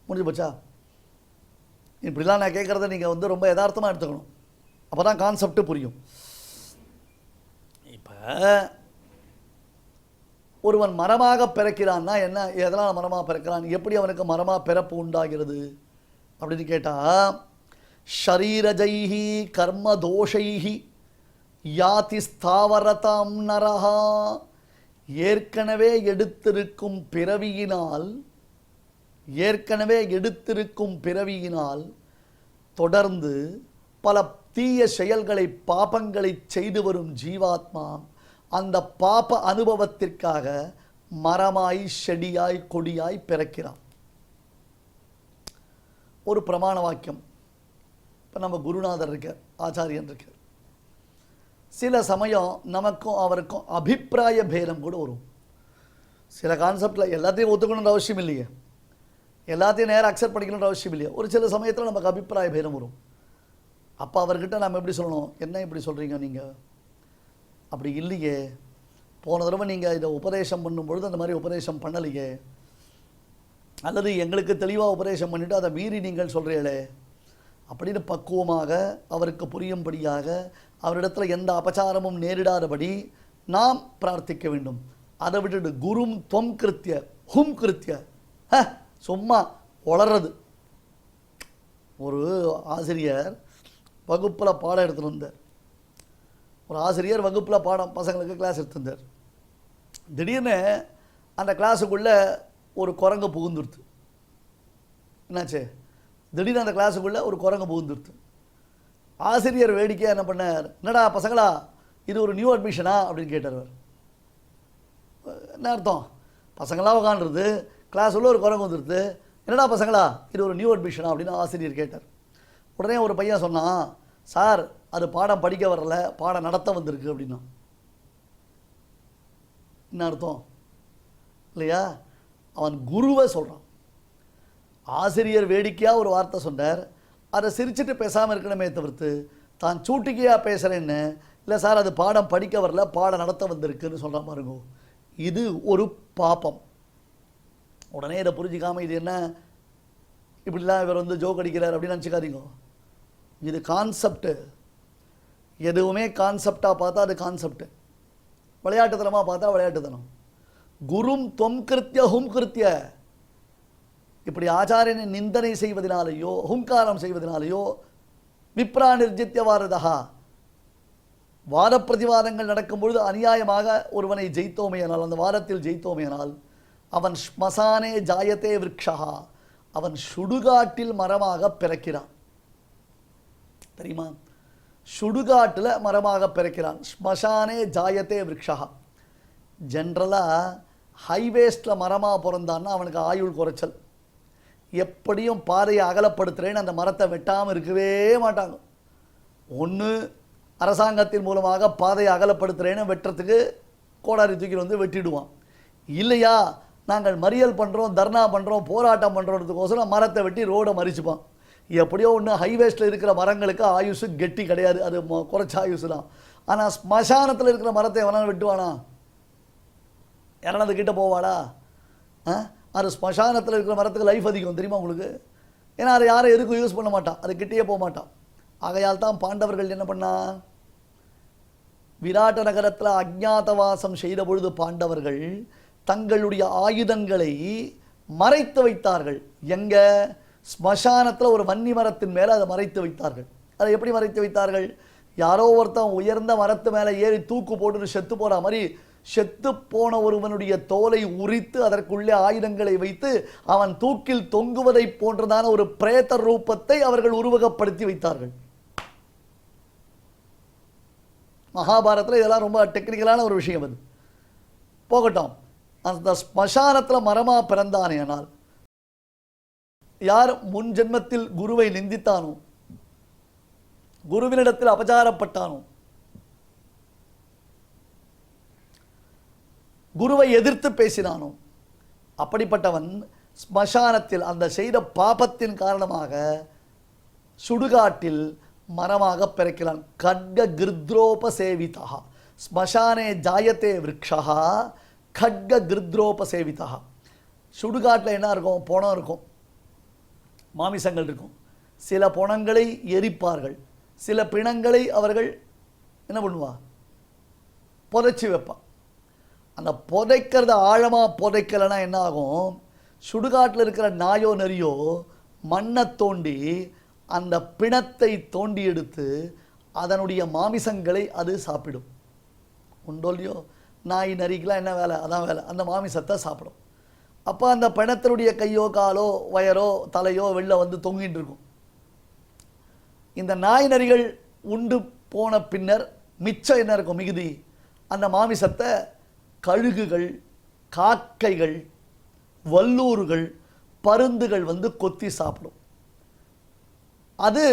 முடிஞ்சு போச்சா? இப்படிலாம் நான் கேட்குறத நீங்கள் ரொம்ப யதார்த்தமாக எடுத்துக்கணும், அப்போ தான் கான்செப்ட் புரியும். இப்போ ஒருவன் மரமாக பிறக்கிறான்னா என்ன, எதனால் மரமாக பிறக்கிறான், எப்படி அவனுக்கு மரமாக பிறப்பு உண்டாகிறது அப்படின்னு கேட்டால், ஷரீரஜைஹி கர்ம தோஷைஹி யாதி ஸ்தாவரதாம் நரஹா, ஏற்கனவே எடுத்திருக்கும் பிறவியினால் தொடர்ந்து பல தீய செயல்களை பாபங்களை செய்து வரும் ஜீவாத்மா அந்த பாப அனுபவத்திற்காக மரமாய் செடியாய் கொடியாய் பிறக்கிறான். ஒரு பிரமாண வாக்கியம். இப்போ நம்ம குருநாதர் இருக்கார், ஆச்சாரியன் இருக்கார். சில சமயம் நமக்கும் அவருக்கும் அபிப்பிராய பேதம் கூட வரும். சில கான்செப்டில் எல்லாத்தையும் ஒத்துக்கணுன்ற அவசியம் இல்லையே, எல்லாத்தையும் நேரம் அக்செப்ட் பண்ணிக்கணுன்ற அவசியம் இல்லையா. ஒரு சில சமயத்தில் நமக்கு அபிப்பிராய பேதம் வரும். அப்போ அவர்கிட்ட நம்ம எப்படி சொல்லணும், என்ன இப்படி சொல்கிறீங்க நீங்கள், அப்படி இல்லையே, போன தடவை நீங்கள் இதை உபதேசம் பண்ணும்பொழுது அந்த மாதிரி உபதேசம் பண்ணலையே, அல்லது எங்களுக்கு தெளிவாக உபதேசம் பண்ணிவிட்டு அதை மீறி நீங்கள் சொல்கிறீங்களே அப்படின்னு பக்குவமாக அவருக்கு புரியும்படியாக அவரிடத்தில் எந்த அபச்சாரமும் நேரிடாதபடி நாம் பிரார்த்திக்க வேண்டும். அதை விட்டுட்டு குரும் தொம் கிருத்திய ஹும் கிருத்திய சும்மா வளர்றது. ஒரு ஆசிரியர் வகுப்பில் பாடம் எடுத்துகிட்டு வந்தார். ஒரு ஆசிரியர் வகுப்பில் பாடம் பசங்களுக்கு கிளாஸ் எடுத்துருந்தார். திடீர்னு அந்த கிளாஸுக்குள்ளே ஒரு குரங்கு புகுந்துடுத்து. என்னாச்சு, திடீர்னு அந்த கிளாஸுக்குள்ளே ஒரு குரங்கு புகுந்துடுத்து. ஆசிரியர் வேடிக்கையாக என்ன பண்ணார், என்னடா பசங்களா இது ஒரு நியூ அட்மிஷனா அப்படின்னு கேட்டார். என்ன அர்த்தம், பசங்களாக உட்காண்டுருது, கிளாஸ் உள்ள ஒரு குரங்கு வந்துடுது, என்னடா பசங்களா இது ஒரு நியூ அட்மிஷனா அப்படின்னு ஆசிரியர் கேட்டார். உடனே ஒரு பையன் சொன்னான், சார் அது பாடம் படிக்க வரல, பாடம் நடத்த வந்திருக்கு அப்படின்னா. என்ன அர்த்தம் இல்லையா? அவன் குருவை சொல்கிறான். ஆசிரியர் வேடிக்கையாக ஒரு வார்த்தை சொன்னார், அதை சிரிச்சுட்டு பேசாமல் இருக்கணுமே தவிர்த்து தான் சூட்டிக்கையாக பேசுகிறேன்னு இல்லை சார் அது பாடம் படிக்க வரல, பாடம் நடத்த வந்திருக்குன்னு சொல்கிற பாருங்க. இது ஒரு பாப்பம். உடனே இதை புரிஞ்சிக்காமல் இது என்ன இப்படிலாம் இவர் ஜோக் அடிக்கிறார் அப்படின்னு நினச்சிக்காதீங்க. இது கான்செப்டு. எதுவுமே கான்செப்டாக பார்த்தா அது கான்செப்டு, விளையாட்டுத்தனமாக பார்த்தா விளையாட்டுத்தனம். குரும் தொம் கிருத்திய ஹும் கிருத்திய, இப்படி ஆச்சாரியனை நிந்தனை செய்வதனாலேயோ ஹுங்காரம் செய்வதனாலேயோ விப்ரா நிர்ஜித்ய வாரதா, வாத பிரதிவாதங்கள் நடக்கும் பொழுது அநியாயமாக ஒருவனை ஜெயித்தோமையானால், அந்த வாரத்தில் ஜெயித்தோமையானால் அவன் ஸ்மசானே ஜாயத்தே விருக்ஷா, அவன் சுடுகாட்டில் மரமாக பிறக்கிறான். தெரியுமா, சுடுகாட்டில் மரமாக பிறக்கிறான். ஸ்மசானே ஜாயத்தே விருக்ஷா. ஜென்ரலாக ஹைவேஸ்டில் மரமாக பிறந்தான்னா அவனுக்கு ஆயுள் குறைச்சல். எப்படியும் பாதையை அகலப்படுத்துகிறேன்னு அந்த மரத்தை வெட்டாமல் இருக்கவே மாட்டாங்க. ஒன்று அரசாங்கத்தின் மூலமாக பாதையை அகலப்படுத்துகிறேன்னு வெட்டுறதுக்கு கோடாரி தூக்கி வந்து வெட்டிடுவான். இல்லையா நாங்கள் மறியல் பண்ணுறோம், தர்ணா பண்ணுறோம், போராட்டம் பண்ணுறதுக்கோசரம் மரத்தை வெட்டி ரோடை மறிச்சுப்பான். எப்படியோ ஒன்று ஹைவேஸ்டில் இருக்கிற மரங்களுக்கு ஆயுசு கெட்டி கிடையாது, அது குறைச்ச ஆயுசு தான். ஆனால் ஸ்மசானத்தில் இருக்கிற மரத்தை எவனாலும் வெட்டுவானா, யாரானது கிட்ட போவாடா? அது ஸ்மசானத்தில் இருக்கிற மரத்துக்கு லைஃப் அதிகம் தெரியுமா உங்களுக்கு. ஏன்னா அதை யாரும் எதுக்கும் யூஸ் பண்ண மாட்டான், அது கிட்டேயே போக மாட்டான். ஆகையால் தான் பாண்டவர்கள் என்ன பண்ணா, விராட்ட நகரத்தில் அஜ்ஞாதவாசம் செய்த பொழுது பாண்டவர்கள் தங்களுடைய ஆயுதங்களை மறைத்து வைத்தார்கள். எங்க? ஸ்மசானத்தில் ஒரு வன்னி மரத்தின் மேலே அதை மறைத்து வைத்தார்கள். அதை எப்படி மறைத்து வைத்தார்கள்? யாரோ ஒருத்தன் உயர்ந்த மரத்து மேலே ஏறி தூக்கு போட்டு செத்து போகிற மாதிரி செத்து போன ஒருவனுடைய தோலை உரித்து அதற்குள்ளே ஆயுதங்களை வைத்து அவன் தூக்கில் தொங்குவதை போன்றதான ஒரு பிரேத ரூபத்தை அவர்கள் உருவகப்படுத்தி வைத்தார்கள். மகாபாரத்தில் இதெல்லாம் ரொம்ப டெக்னிக்கலான ஒரு விஷயம். அது போகட்டும். அந்த ஸ்மசானத்தில் மரமாக பிறந்தானேனால் யார் முன் ஜென்மத்தில் குருவை நிந்தித்தானோ, குருவினிடத்தில் அபச்சாரப்பட்டானோ, குருவை எதிர்த்து பேசினானோ, அப்படிப்பட்டவன் ஸ்மசானத்தில் அந்த செய்த பாபத்தின் காரணமாக சுடுகாட்டில் மரமாக பிறக்கிறான். கட்க கிருத்ரோப சேவிதா, ஸ்மசானே ஜாயத்தே விரக்ஷா கட்க கிருத்ரோபசேவிதா. சுடுகாட்டில் என்ன இருக்கும்? பணம் இருக்கும், மாமிசங்கள் இருக்கும். சில பணங்களை எரிப்பார்கள், சில பிணங்களை அவர்கள் என்ன பண்ணுவா? புதைச்சி வைப்பான். அந்த புதைக்கிறத ஆழமாக புதைக்கலைன்னா என்ன ஆகும்? சுடுகாட்டில் இருக்கிற நாயோ நரியோ மண்ணை தோண்டி அந்த பிணத்தை தோண்டி எடுத்து அதனுடைய மாமிசங்களை அது சாப்பிடும். உண்டோ இல்லையோ? நாய் நரிக்கெலாம் என்ன வேலை? அதான் வேலை, அந்த மாமிசத்தை சாப்பிடும். அப்போ அந்த பிணத்தினுடைய கையோ காலோ வயரோ தலையோ வெளில வந்து தொங்கிட்டு இருக்கும். இந்த நாய் நரிகள் உண்டு போன பின்னர் மிச்சம் என்ன இருக்கும்? மிகுதி. அந்த மாமிசத்தை கழுகுகள், காக்கைகள், வல்லூர்கள், பருந்துகள் வந்து கொத்தி சாப்பிடும். அது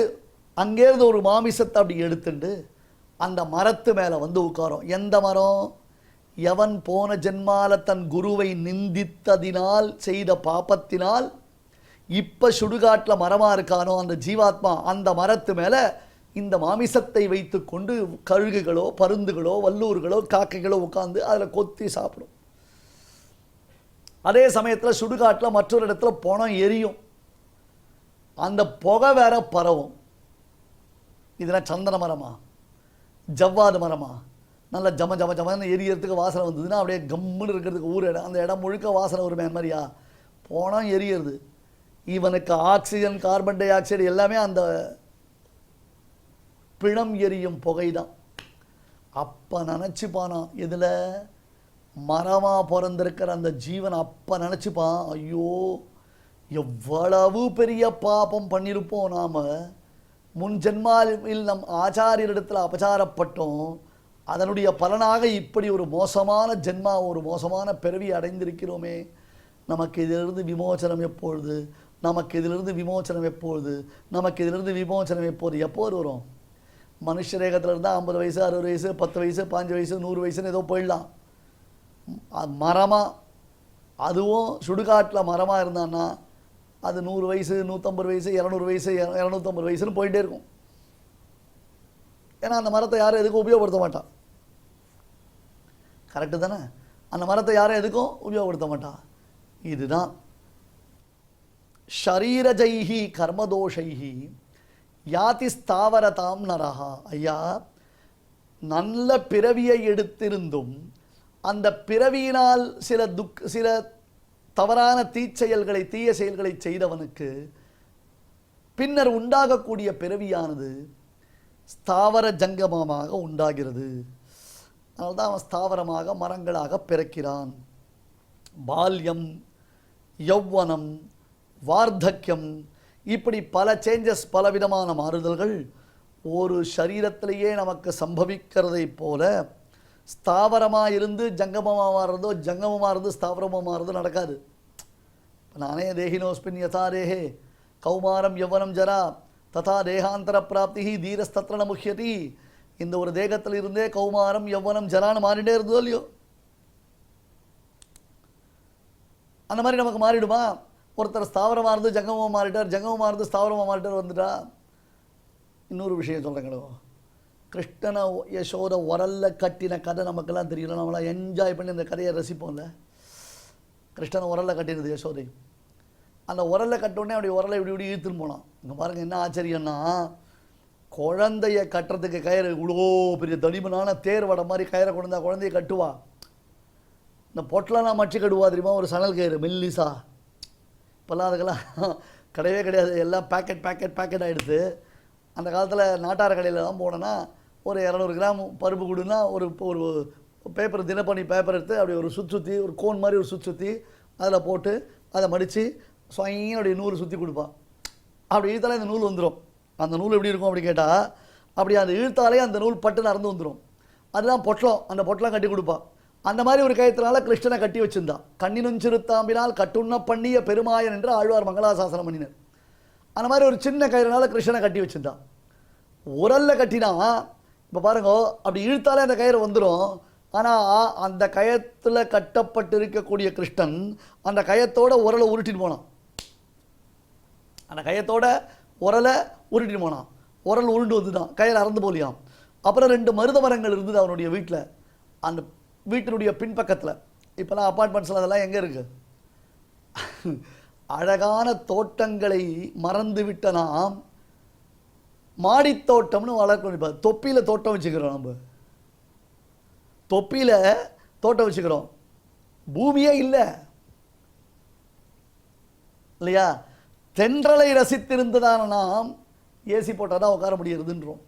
அங்கேருந்து ஒரு மாமிசத்தை அப்படி எடுத்துட்டு அந்த மரத்து மேலே வந்து உட்காரும். எந்த மரம்? எவன் போன ஜென்மால தன் குருவை நிந்தித்ததினால் செய்த பாபத்தினால் இப்போ சுடுகாட்டில் மரமாக இருக்கானோ அந்த ஜீவாத்மா, அந்த மரத்து மேலே இந்த மாமிசத்தை வைத்து கொண்டு கழுகுகளோ பருந்துகளோ வல்லூர்களோ காக்கைகளோ உட்காந்து அதில் கொத்தி சாப்பிடும். அதே சமயத்தில் சுடுகாட்டில் மற்றொரு இடத்துல பணம் எரியும், அந்த புகை வேற பரவும். இதெல்லாம் சந்தன மரமா, ஜவ்வாது மரமா? நல்லா ஜம ஜம ஜமன்னு எரியறதுக்கு வாசனை வந்ததுன்னா அப்படியே கம்முன்னு இருக்கிறதுக்கு ஊர் இடம், அந்த இடம் முழுக்க வாசனை வருமே மாதிரியா பணம் எரியறது. இவனுக்கு ஆக்சிஜன், கார்பன் டை ஆக்சைடு எல்லாமே அந்த பிணம் எரியும் புகை தான். அப்போ நினச்சிப்பானா, இதில் மரமாக பிறந்திருக்கிற அந்த ஜீவன் அப்போ நினச்சிப்பான், ஐயோ எவ்வளவு பெரிய பாபம் பண்ணியிருப்போம் நாம், முன் ஜென்மாவில் நம் ஆச்சாரியரிடத்தில் அபச்சாரப்பட்டோம், அதனுடைய பலனாக இப்படி ஒரு மோசமான ஜென்மா, ஒரு மோசமான பிறவி அடைந்திருக்கிறோமே, நமக்கு இதிலிருந்து விமோசனம் எப்பொழுது, நமக்கு இதிலிருந்து விமோசனம் எப்பொழுது, நமக்கு இதிலிருந்து விமோசனம் எப்போது? எப்போது வரும்? மனுஷரேகத்தில் இருந்தால் 50 வயசு 60 வயசு 10 வயசு 5 வயசு 100 வயசுன்னு ஏதோ போயிடலாம். மரமாக, அதுவும் சுடுகாட்டில் மரமாக இருந்தான்னா அது 100 வயசு 150 வயசு 200 வயசு 250 வயசுன்னு போயிட்டே இருக்கும். ஏன்னா அந்த மரத்தை யாரும் எதுக்கும் உபயோகப்படுத்த மாட்டான். கரெக்டு தானே? அந்த மரத்தை யாரும் எதுக்கும் உபயோகப்படுத்த மாட்டான். இதுதான் ஷரீரஜைஹி கர்மதோஷைஹி யாதி ஸ்தாவரதாம் நரஹா. ஐயா, நல்ல பிறவியை எடுத்திருந்தும் அந்த பிறவியினால் சில தவறான தீச்செயல்களை, தீய செயல்களை செய்தவனுக்கு பின்னர் உண்டாகக்கூடிய பிறவியானது ஸ்தாவர ஜங்கமமாக உண்டாகிறது. அதனால்தான் அவன் ஸ்தாவரமாக மரங்களாக பிறக்கிறான். பால்யம், யௌவனம், வார்த்தக்கியம், இப்படி பல சேஞ்சஸ், பலவிதமான மாறுதல்கள் ஒரு சரீரத்திலேயே நமக்கு சம்பவிக்கிறதை போல ஸ்தாவரமாக இருந்து ஜங்கமமாக மாறுறதோ, ஜங்கமமாக இருந்து ஸ்தாவரமாக மாறுறதோ நடக்காது. இப்போ நானே தேகினோஸ்பின் யதா தேகே கௌமாரம் யௌவனம் ஜரா ததா தேகாந்தர பிராப்தி தீரஸ்தத்ர ந முஹ்யதி. இந்த ஒரு தேகத்தில் இருந்தே கௌமாரம் யௌவனம் ஜரான்னு மாறிட்டே இருந்ததோ இல்லையோ? அந்த மாதிரி நமக்கு மாறிடுமா? ஒருத்தர் ஸ்தாவரமாக இருந்து ஜங்கமமாக மாறிட்டார், ஜங்கமமாக இருந்து ஸ்தாவரமாக மாறிட்டார் வந்துட்டா. இன்னொரு விஷயம் சொல்கிறேங்களோ, கிருஷ்ணனை யசோத உரல்ல கட்டின கதை நமக்கெல்லாம் தெரியல, நம்மளாம் என்ஜாய் பண்ணி இந்த கதையை ரசிப்போம்ல. கிருஷ்ணனை உரல்ல கட்டினது யசோதை. அந்த உரல்ல கட்டோடனே அப்படி உரலை இப்படி இப்படி இழுத்துன்னு போனான். இங்கே பாருங்கள் என்ன ஆச்சரியன்னா, குழந்தைய கட்டுறதுக்கு கயிறு இவ்வளோ பெரிய தடிமனான தேர் வடை மாதிரி கயிறை கொண்டு குழந்தைய கட்டுவா. இந்த பொட்டலாம் மச்சி கட்டுவா தெரியுமா, ஒரு சணல் கயிறு மெல்லிசா. இப்போல்லாம் அதுக்கெல்லாம் கிடையவே கிடையாது, எல்லாம் பேக்கெட் ஆகிடுது. அந்த காலத்தில் நாட்டார கடையில் தான் போனோன்னா ஒரு 200 கிராம் பருப்பு கொடுன்னா ஒரு பேப்பர், தினப்பணி பேப்பர் எடுத்து அப்படி ஒரு சுற்றி ஒரு கோன் மாதிரி ஒரு சுற்றி அதில் போட்டு அதை மடித்து சொயினுடைய நூல் சுற்றி கொடுப்பான். அப்படி இழுத்தாலே அந்த நூல் வந்துடும். அந்த நூல் எப்படி இருக்கும் அப்படி கேட்டால், அப்படி அந்த இழுத்தாலே அந்த நூல் பட்டு நடந்து வந்துடும். அதுதான் பொட்டலம். அந்த பொட்டலம் கட்டி கொடுப்பான். அந்த மாதிரி ஒரு கயத்தினால கிருஷ்ணனை கட்டி வச்சுருந்தான். கண்ணினுஞ்சிறுத்தாம்பினால் கட்டுண்ண பண்ணிய பெருமாயன் என்று ஆழ்வார் மங்களாசாசனம் பண்ணினர். அந்த மாதிரி ஒரு சின்ன கயிறுனால கிருஷ்ணனை கட்டி வச்சுருந்தான். உரல்ல கட்டினா இப்போ பாருங்க, அப்படி இழுத்தாலே அந்த கயிறு வந்துடும். ஆனால் அந்த கயத்தில் கட்டப்பட்டு இருக்கக்கூடிய கிருஷ்ணன் அந்த கயத்தோட உரலை உருட்டின்னு போனான். அந்த கயத்தோட உரலை உருட்டின்னு போனான். உரல் உருண்டு வந்துதான், கயிறு அறந்து போலியாம். அப்புறம் 2 மருத மரங்கள் இருந்தது அவனுடைய வீட்டில். அந்த வீட்டினுடைய பின்பக்கத்தில். இப்போலாம் அப்பார்ட்மெண்ட்ஸில் அதெல்லாம் எங்கே இருக்குது? அழகான தோட்டங்களை மறந்துவிட்ட நாம் மாடித்தோட்டம்னு வளர்க்கணும். இப்போ தொப்பியில் தோட்டம் வச்சுக்கிறோம், நம்ம தொப்பியில் தோட்டம் வச்சுக்கிறோம், பூமியே இல்லை இல்லையா? தென்றலை ரசித்திருந்ததான நாம் ஏசி போட்டால் தான் உட்கார முடியறதுன்றோம்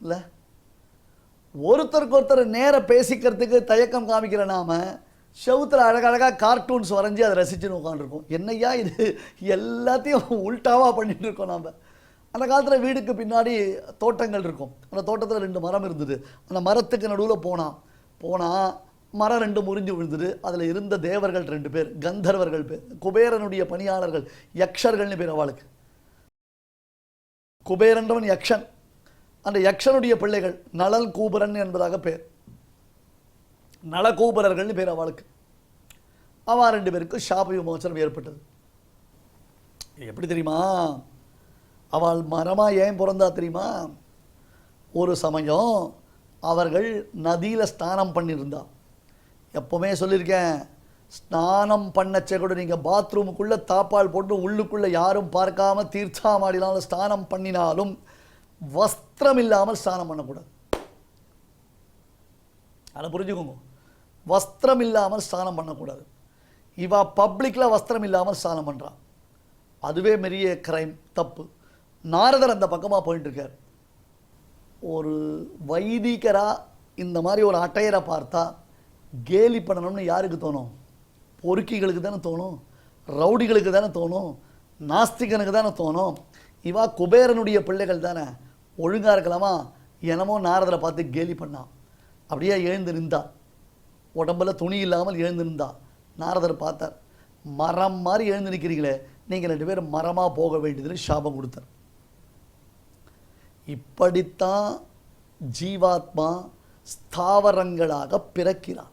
இல்லை? ஒருத்தருக்கு ஒருத்தர் நேர பேசிக்கிறதுக்கு தயக்கம் காமிக்கிற நாம செவுத்தில் அழகழகாக கார்ட்டூன்ஸ் வரைஞ்சி அதை ரசிச்சுன்னு உட்காந்துருக்கோம். என்னையா இது, எல்லாத்தையும் உல்டாவாக பண்ணிட்டு இருக்கோம் நாம். அந்த காலத்தில் வீடுக்கு பின்னாடி தோட்டங்கள் இருக்கும். அந்த தோட்டத்தில் 2 மரம் இருந்தது. அந்த மரத்துக்கு நடுவில் போனால் மரம் 2 முறிஞ்சு விழுந்தது. அதில் இருந்த தேவர்கள் 2 பேர், கந்தர்வர்கள் பேர், குபேரனுடைய பணியாளர்கள், யக்ஷர்கள்னு பேர் அவளுக்கு. குபேரன்றவன் யக்ஷன், அந்த யக்ஷனுடைய பிள்ளைகள் நளல் கூபரன் என்பதாக பேர், நளகூபரர்கள்னு பேர் அவளுக்கு. அவ 2 பேருக்கு சாப விமோசனம் ஏற்பட்டது. எப்படி தெரியுமா? அவள் மரமாக ஏன் பிறந்தா தெரியுமா? ஒரு சமயம் அவர்கள் நதியில் ஸ்நானம் பண்ணியிருந்தா. எப்போவுமே சொல்லியிருக்கேன், ஸ்நானம் பண்ணச்சே கூட நீங்கள் பாத்ரூமுக்குள்ளே தாப்பால் போட்டு உள்ளுக்குள்ளே யாரும் பார்க்காம தீர்த்தாமாடினாலும் ஸ்நானம் பண்ணினாலும் வஸ்திரம் இல்லாமல் ஸ்நானம் பண்ணக்கூடாது. அதை புரிஞ்சுக்கோங்க, வஸ்திரம் இல்லாமல் ஸ்நானம் பண்ணக்கூடாது. இவா பப்ளிக்கில் வஸ்திரம் இல்லாமல் ஸ்நானம் பண்ணுறான், அதுவே பெரிய கிரைம், தப்பு. நாரதர் அந்த பக்கமாக போயிட்டுருக்கார். ஒரு வைதிகராக இந்த மாதிரி ஒரு அட்டையரை பார்த்தா கேலி பண்ணணும்னு யாருக்கு தோணும்? பொறுக்கிகளுக்கு தானே தோணும், ரவுடிகளுக்கு தானே தோணும், நாஸ்திகனுக்கு தானே தோணும். இவா குபேரனுடைய பிள்ளைகள் தானே, ஒழுங்காக இருக்கலாமா? என்னமோ நாரதரை பார்த்து கேலி பண்ணான். அப்படியே எழுந்து நின்றா, உடம்புல துணி இல்லாமல் எழுந்து நின்றா. நாரதர் பார்த்தார், மரம் மாதிரி எழுந்து நிற்கிறீங்களே, நீங்கள் 2 பேரும் மரமாக போக வேண்டியதுன்னு சாபம் கொடுத்தார். இப்படித்தான் ஜீவாத்மா ஸ்தாவரங்களாக பிறக்கிறான்.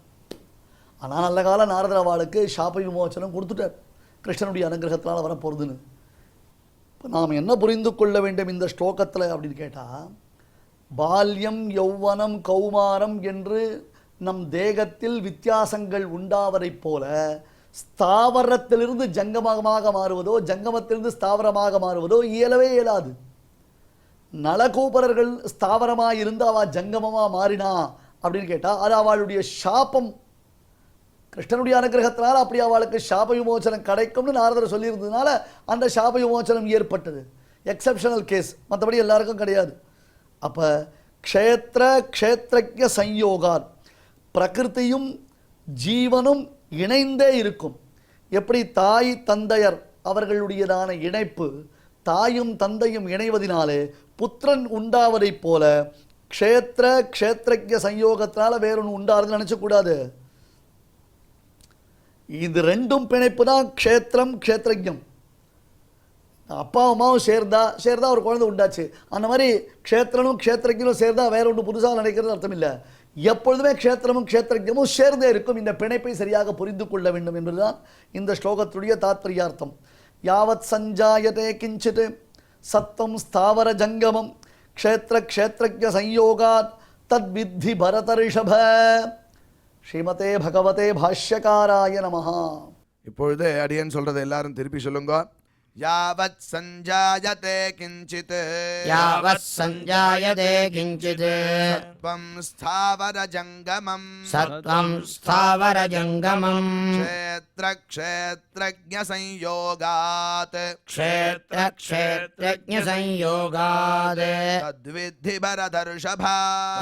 ஆனால் நல்ல கால நாரதர் அவளுக்கு சாப விமோசனம் கொடுத்துட்டார், கிருஷ்ணனுடைய அனுகிரகத்தினால் வர போகிறதுன்னு. இப்போ நாம் என்ன புரிந்து கொள்ள வேண்டும் இந்த ஸ்லோகத்தில் அப்படின்னு கேட்டால், பால்யம் யௌவனம் கௌமாரம் என்று நம் தேகத்தில் வித்தியாசங்கள் உண்டாவதைப் போல ஸ்தாவரத்திலிருந்து ஜங்கமமாக மாறுவதோ ஜங்கமத்திலிருந்து ஸ்தாவரமாக மாறுவதோ இயலவே இயலாது. நலகூபரர்கள் ஸ்தாவரமாக இருந்து அவள் ஜங்கமமாக மாறினா அப்படின்னு கேட்டால் அது அவளுடைய சாபம். கிருஷ்ணனுடைய அனுகிரகத்தினால் அப்படி அவளுக்கு சாப விமோசனம் கிடைக்கும்னு நாரதர் சொல்லியிருந்ததுனால அந்த சாப விமோசனம் ஏற்பட்டது. எக்ஸப்ஷனல் கேஸ், மற்றபடி எல்லாருக்கும் கிடையாது. அப்போ க்ஷேத்ரஜ்ஞ சம்யோகார், பிரகிருதியும் ஜீவனும் இணைந்தே இருக்கும். எப்படி தாய் தந்தையர் அவர்களுடையதான இணைப்பு, தாயும் தந்தையும் இணைவதினாலே புத்திரன் உண்டாவதைப் போல க்ஷேத்ரஜ்ஞ சம்யோகத்தினால வேறொன்று உண்டாருன்னு நினச்சக்கூடாது. இது 2ம் பிணைப்பு தான் க்ஷேத்திரம் க்ஷேத்ரஜ்ஞம். அப்பா அம்மாவும் சேர்ந்தா ஒரு குழந்தை உண்டாச்சு. அந்த மாதிரி க்ஷேத்திரனும் க்ஷேத்ரஜ்ஞனும் சேர்ந்தா வேற ஒன்று புதுசாக நினைக்கிறது அர்த்தம் இல்லை. எப்பொழுதுமே க்ஷேத்திரமும் க்ஷேத்ரஜ்ஞமும் சேர்ந்தே இருக்கும். இந்த பிணைப்பை சரியாக புரிந்து கொள்ள வேண்டும் என்பதுதான் இந்த ஸ்லோகத்துடைய தாத்பர்யார்த்தம். யாவத் சஞ்சாயதே கிஞ்சித் சத்வம் ஸ்தாவர ஜங்கமம் க்ஷேத்ரஜ்ஞ சம்யோகாத் தத் வித்தி பரதரிஷப. ஸ்ரீமதே பகவதே பாஷ்யகாராய நமஹ. இப்பொழுது அடியன் சொல்றதை எல்லாரும் திருப்பி சொல்லுங்க. யாவத் சஞ்சாயதே கிஞ்சித், யாவத் சஞ்சாயதே கிஞ்சித் சத்வம் ஸ்தாவர ஜங்கமம், சத்வம் ஸ்தாவர ஜங்கமம் க்ஷேத்ரஜ்ஞ சம்யோகாத், க்ஷேத்ரஜ்ஞ சம்யோகாத் தத்வித்தி பரதர்ஷப.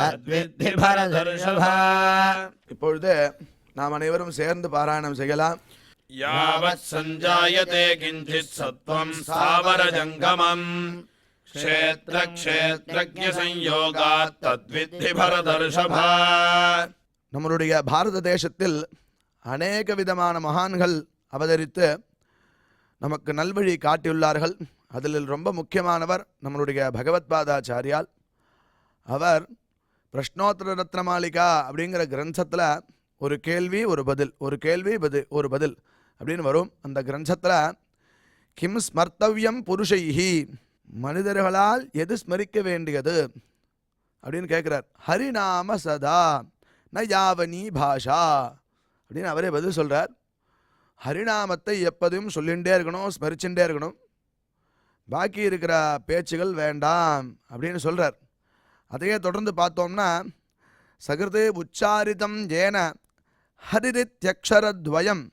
தத்வித்தி பரதர்ஷப. இப்பொழுது நாம் அனைவரும் சேர்ந்து பாராயணம் செய்யலாம். யாவத் சஞ்சாயதே கிஞ்சித் சத்வம் ஸ்தாவர ஜங்கமம் க்ஷேத்ரஜ்ஞ சம்யோகாத் தத்வித்தி பரதர்ஷப. நம்மளுடைய பாரத தேசத்தில் அநேக விதமான மகான்கள் அவதரித்து நமக்கு நல்வழி காட்டியுள்ளார்கள். அதில் ரொம்ப முக்கியமானவர் நம்மளுடைய பகவத்பாதாச்சாரியால். அவர் பிரஷ்னோத்தர ரத்னமாளிகா அப்படிங்கிற கிரந்தத்தில் ஒரு கேள்வி ஒரு பதில், ஒரு கேள்வி ஒரு பதில் அப்படின்னு வரும். அந்த கிரந்தத்தில் கிம் ஸ்மர்த்தவ்யம் புருஷைஹி, மனிதர்களால் எது ஸ்மரிக்க வேண்டியது அப்படின்னு கேட்குறார். ஹரிநாம சதா ந யாவனி பாஷா அப்படின்னு அவரே பதில் சொல்கிறார். ஹரிநாமத்தை எப்போதும் சொல்லிகிட்டே இருக்கணும், ஸ்மரிச்சுட்டே இருக்கணும், பாக்கி இருக்கிற பேச்சுகள் வேண்டாம் அப்படின்னு சொல்கிறார். அதையே தொடர்ந்து பார்த்தோம்னா சகிருதே உச்சாரிதம் ஏன ஹரிரித்யக்ஷரத்வயம்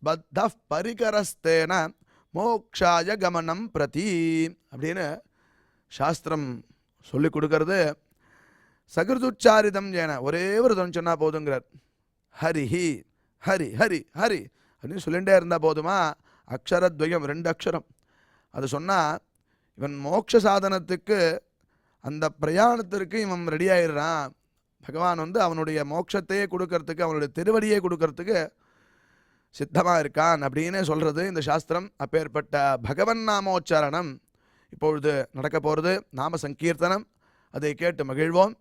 பத்த பரிகரஸ்தேன மோக்ஷாய கமனம் பிரதி அப்படின்னு சாஸ்திரம் சொல்லி கொடுக்கறது. சகிருதுச்சாரிதம் ஏன ஒரே ஒரு தொன் சொன்னால் போதுங்கிறார். ஹரிஹி ஹரி ஹரி ஹரி அப்படின்னு சொல்லிகிட்டே இருந்தால் போதுமா? அக்ஷரத்வயம் 2 அக்ஷரம் அது சொன்னால் இவன் மோட்ச சாதனத்துக்கு அந்த பிரயாணத்திற்கு இவன் ரெடி ஆயிடுறான். பகவான் அவனுடைய மோட்சத்தையே கொடுக்கறதுக்கு, அவனுடைய திருவடியை கொடுக்கறதுக்கு சித்தமாக இருக்கான் அப்படின்னு சொல்கிறது இந்த சாஸ்திரம். அப்பேற்பட்ட பகவன் நாமோச்சாரணம் இப்பொழுது நடக்க போகிறது. நாம சங்கீர்த்தனம், அதை கேட்டு மகிழ்வோம்.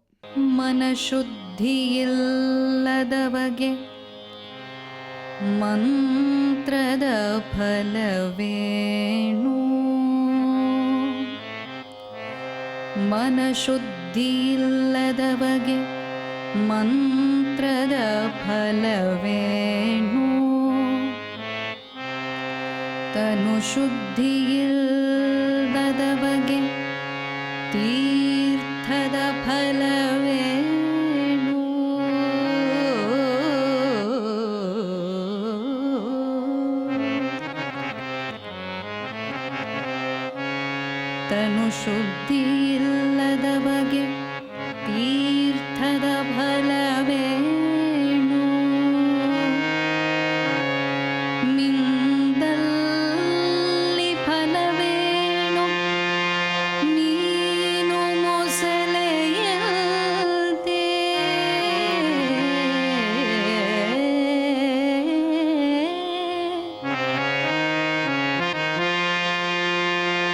ಮನಶುದ್ಧಿಯಿಲ್ಲದವಗೆ ಮಂತ್ರದ ಫಲವೇನು? ಮನಶುದ್ಧಿಯಿಲ್ಲದವಗೆ ಮಂತ್ರದ ಫಲವೇನು? ತನು ಶುದ್ಧಿಯಿಲ್ಲದವಗೆ ತೀರ್ಥದ ಫಲವೇನು? ತನು ಶುದ್ಧಿಯಿಲ್ಲದವಗೆ ತೀರ್ಥದ ಫಲವೇನು? ಮಿಂದಲ್ಲಿ ಫಲವೇನು? ಮೀನು ಮೊಸಳೆಯಂತೆ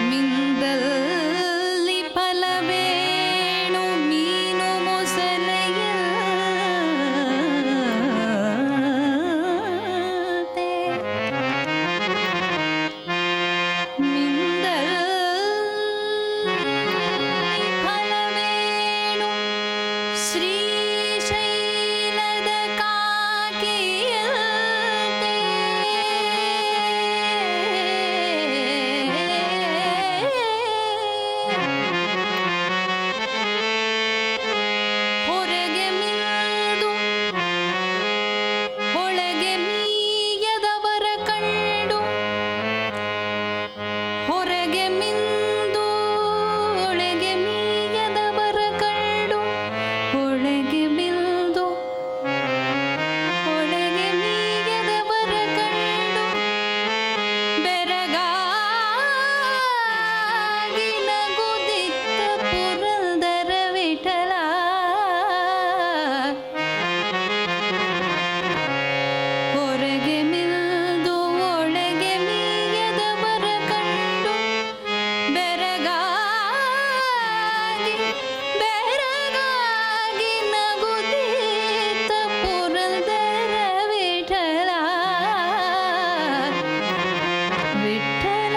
ಮಿಂದಲ್ಲಿ ಫಲವೇನು? ಮೀನು ಮೊಸಳೆಯಂತೆ ಮಿಂದಲ್ಲಿ ಫಲವೇನು? ಶ್ರೀಶೈಲದ ಕಾಕಿಯಂತೆ ಹೊರಗೆ ಮಿಂದು ಒಳಗೆ ಮೀಯದವರ ಕಂಡು, ಹೊರಗೆ ಮಿಂದು ಒಳಗೆ ಮೀಯದವರ ಕಂಡು, ಒಳಗೆ ಮಿಂದು ಒಳಗೆ ಮೀಯದವರ ಕಂಡು, ಬೆರಗಾಗಿ ನಗುದಿತ್ತ ಪುರಂದರ ವಿಠಲ. ಹೊರಗೆ ಮಿಂದು ಒಳಗೆ ಮೀಯದವರ ಕಂಡು, ಬೆರಗಾಗಿ ನಗುದಿತ್ತ ಪುರಂದರ ವಿಠಲ. ವಿಠಲ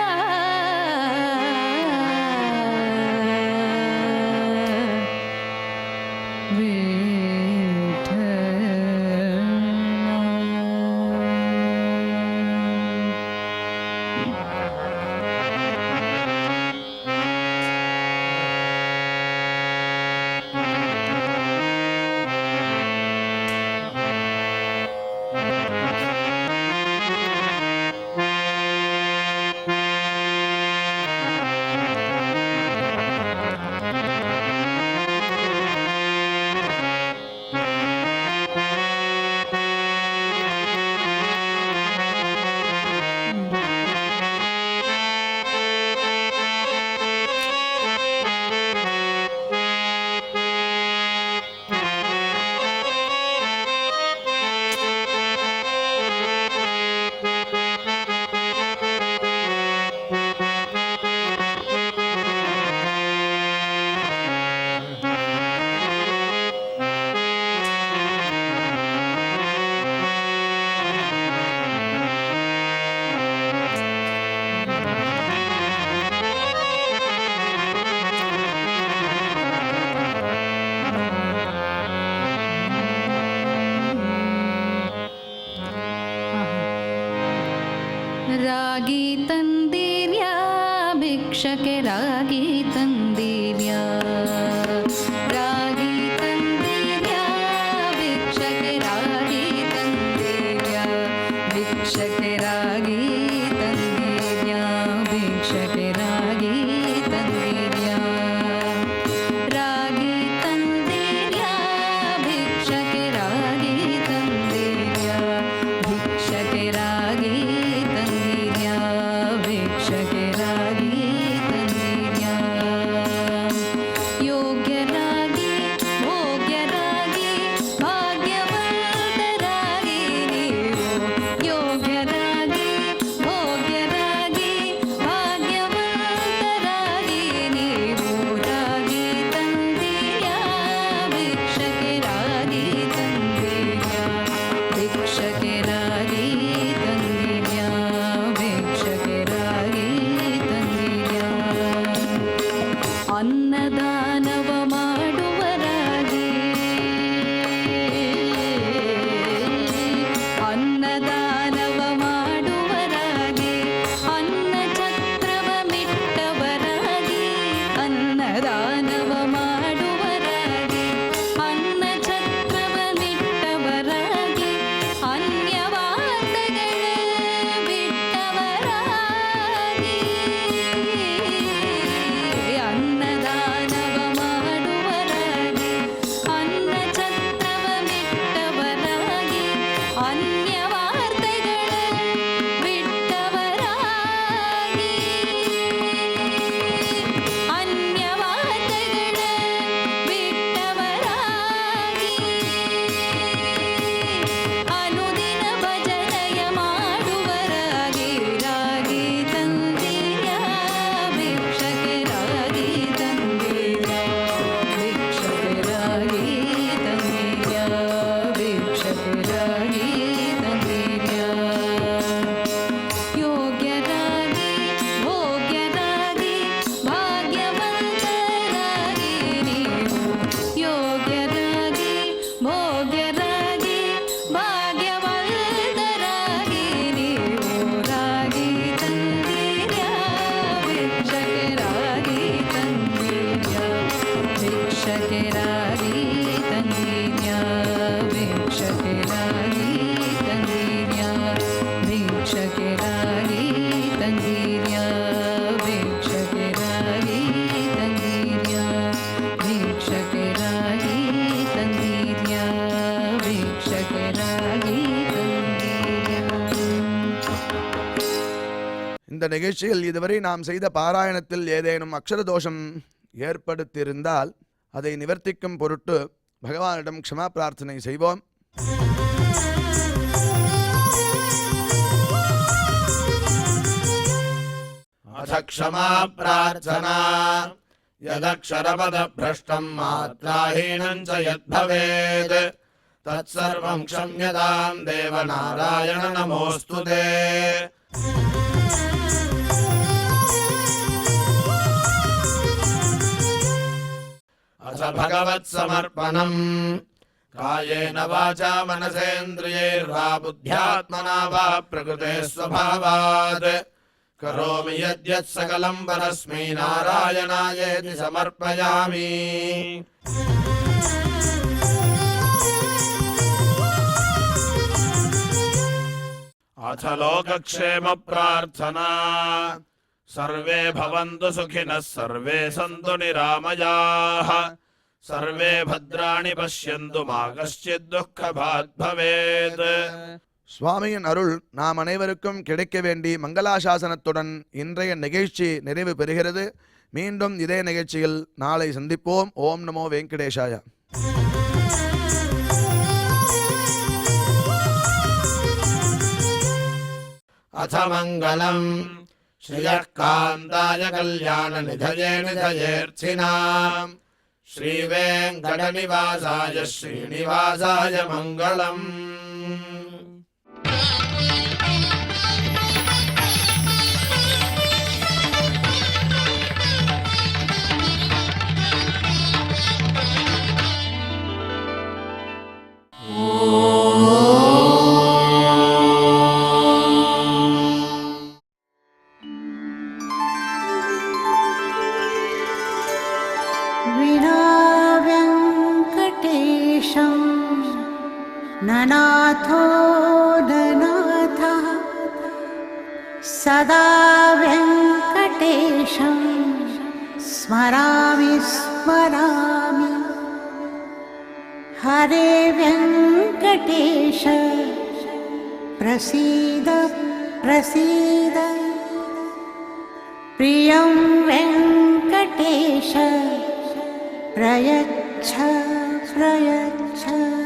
ರಾಗಿ ತಂದಿರ್ಯಾ ಭಿಕ್ಷಕ್ಕೆ ರಾಗಿ ತಂದಿರ್ಯಾ ರಾಗಿ ತಂದಿರ್ಯಾ ಭಿಕ್ಷಕ್ಕೆ ರಾಗಿ ತಂದಿರ್ಯಾ ಭಿಕ್ಷಕ್ಕೆ ರಾಗಿ ತಂದಿರ್ಯಾ ಭಿಕ್ಷಕ್ಕೆ ರಾಗಿ ತಂದಿರ್ಯಾ ರಾಗಿ ತಂದಿರ್ಯಾ ಭಿಕ್ಷಕ್ಕೆ ರಾಗಿ ತಂದಿರ್ಯಾ ಭಿಕ್ಷಕ್ಕೆ ರಾಗಿ ತಂದಿರ್ಯಾ ಭಿಕ್ಷಕ್ಕೆ ರಾಗಿ ತಂದಿರ್ಯಾ ಯೋಗ್ಯರಾಗಿ ಭೋಗ್ಯರಾಗಿ ಭಾಗ್ಯವಂತರಾಗಿ ನೀವು ಯೋಗ್ಯರಾಗಿ ಭೋಗ್ಯರಾಗಿ ಭಾಗ್ಯವಂತರಾಗಿ ನೀವು ರಾಗಿ ತಂದಿರ್ಯಾ ಭಿಕ್ಷಕ್ಕೆ ರಾಗಿ ತಂದಿರ್ಯಾ ಭಿಕ್ಷಕ್ಕೆ ರಾಗಿ ತಂದಿರ್ಯಾ ಭಿಕ್ಷಕ್ಕೆ ರಾಗಿ ತಂದಿರ್ಯಾ ಅನ್ನದಾನವ ಮಾಡುವರಾಗಿ ಅನ್ನದಾನವ ಮಾಡುವರಾಗಿ ಅನ್ನ ಛತ್ರವ ಮಿಟ್ಟವರಾಗಿ ಅನ್ನದಾನವ ಮಾಡುವರಾಗಿ ಅನ್ನ ಛತ್ರವ ಮಿಟ್ಟವರಾಗಿ ಅನ್ಯವಾದಗಳ ಬಿಟ್ಟವರಾಗಿ ಅನ್ನದಾನವ ಮಾಡುವರಾಗಿ ಅನ್ನ ಛತ್ರವ ಮಿಟ್ಟವರಾಗಿ ಅನ್ಯವಾರ್ತೆಗಳ ಬಿಟ್ಟವರಾಗಿ ಅನ್ಯವಾರ್ತೆಗಳ ಬಿಟ್ಟವರಾಗಿ ಅನುದಿನ ಭಜನೆಯ ಮಾಡುವರಾಗಿ ರಾಗಿ ತಂದಿರ್ಯಾ ಭಿಕ್ಷಕ್ಕೆ ರಾಗಿ ತಂದಿರ್ಯಾ ಭಿಕ್ಷಕ್ಕೆ ರಾಗಿ ತಂದಿರ್ಯಾ ಭಿಕ್ಷಕ್ಕೆ ರಾಗಿ ತಂದಿರ್ಯಾ ಯೋಗ್ಯರಾಗಿ ಭೋಗ್ಯರಾಗಿ ಭಾಗ್ಯವಂತರಾಗಿ ನೀವು ಯೋಗ್ಯರಾಗಿ ಭೋಗ್ಯರಾಗಿ ಭಾಗ್ಯವಂತರಾಗಿ ನೀವು ರಾಗಿ ತಂದಿರ್ಯಾ ಭಿಕ್ಷಕ್ಕೆ ರಾಗಿ ತಂದಿರ್ಯಾ ಭಿಕ್ಷಕ್ಕೆ ರಾಗಿ ತಂದಿರ್ಯಾ ಭಿಕ್ಷಕ್ಕೆ ರಾಗಿ ತಂದಿರ್ಯಾ ಭಿಕ್ಷಕ್ಕೆ ರಾಗಿ ತಂದಿರ್ಯಾ ಭಿಕ್ಷಕ್ಕೆ ರಾಗಿ ತಂದಿರ್ಯಾ ಭಿಕ್ಷಕ್ಕೆ ರಾಗಿ ತಂದಿರ್ಯಾ ಭಿಕ್ಷಕ್ಕೆ ರಾಗಿ ತಂದಿರ್ಯಾ. இந்த நிகழ்ச்சியில் இதுவரை நாம் செய்த பாராயணத்தில் ஏதேனும் அக்ஷர தோஷம் ஏற்படுத்தியிருந்தால் அதை நிவர்த்திக்கும் பொருட்டு பகவானிடம் க்ஷமா பிரார்த்தனை செய்வோம். अथ क्षमा प्रार्थना यदक्षरपदभ्रष्टम् मात्राहीनम् च यद्भवेत् तत्सर्वम् क्षम्यताम् देवनारायण नमोऽस्तु ते। अथ भगवत्समर्पणम् कायेन वाचा मनसेन्द्रियैर्वा बुद्ध्यात्मना वा प्रकृते स्वभावात् करोमि यद्यत् सकलम् परस्मै नारायणायेति समर्पयामि। अथ लोकक्षेम प्रार्थना सर्वे भवन्तु सुखिनः सर्वे सन्तु निरामयाः सर्वे भद्राणि पश्यन्तु मा कश्चित् दुःखभाग् भवेत्। சுவாமியின் அருள் நாம் அனைவருக்கும் கிடைக்க வேண்டி மங்களாசாசனத்துடன் இன்றைய நிகழ்ச்சி நிறைவு பெறுகிறது. மீண்டும் இதே நிகழ்ச்சியில் நாளை சந்திப்போம். ஓம் நமோ வெங்கடேஷாய. अथ मङ्गलम् श्रियः कान्ताय कल्याणनिधये निधयेऽर्थिनाम् श्रीवेङ्कटनिवासाय श्रीनिवासाय मङ्गलम्। सदा वेङ्कटेशं स्मरामि स्मरामि हरे वेङ्कटेश प्रसीद प्रसीद प्रियं वेङ्कटेश प्रयच्छ प्रयच्छ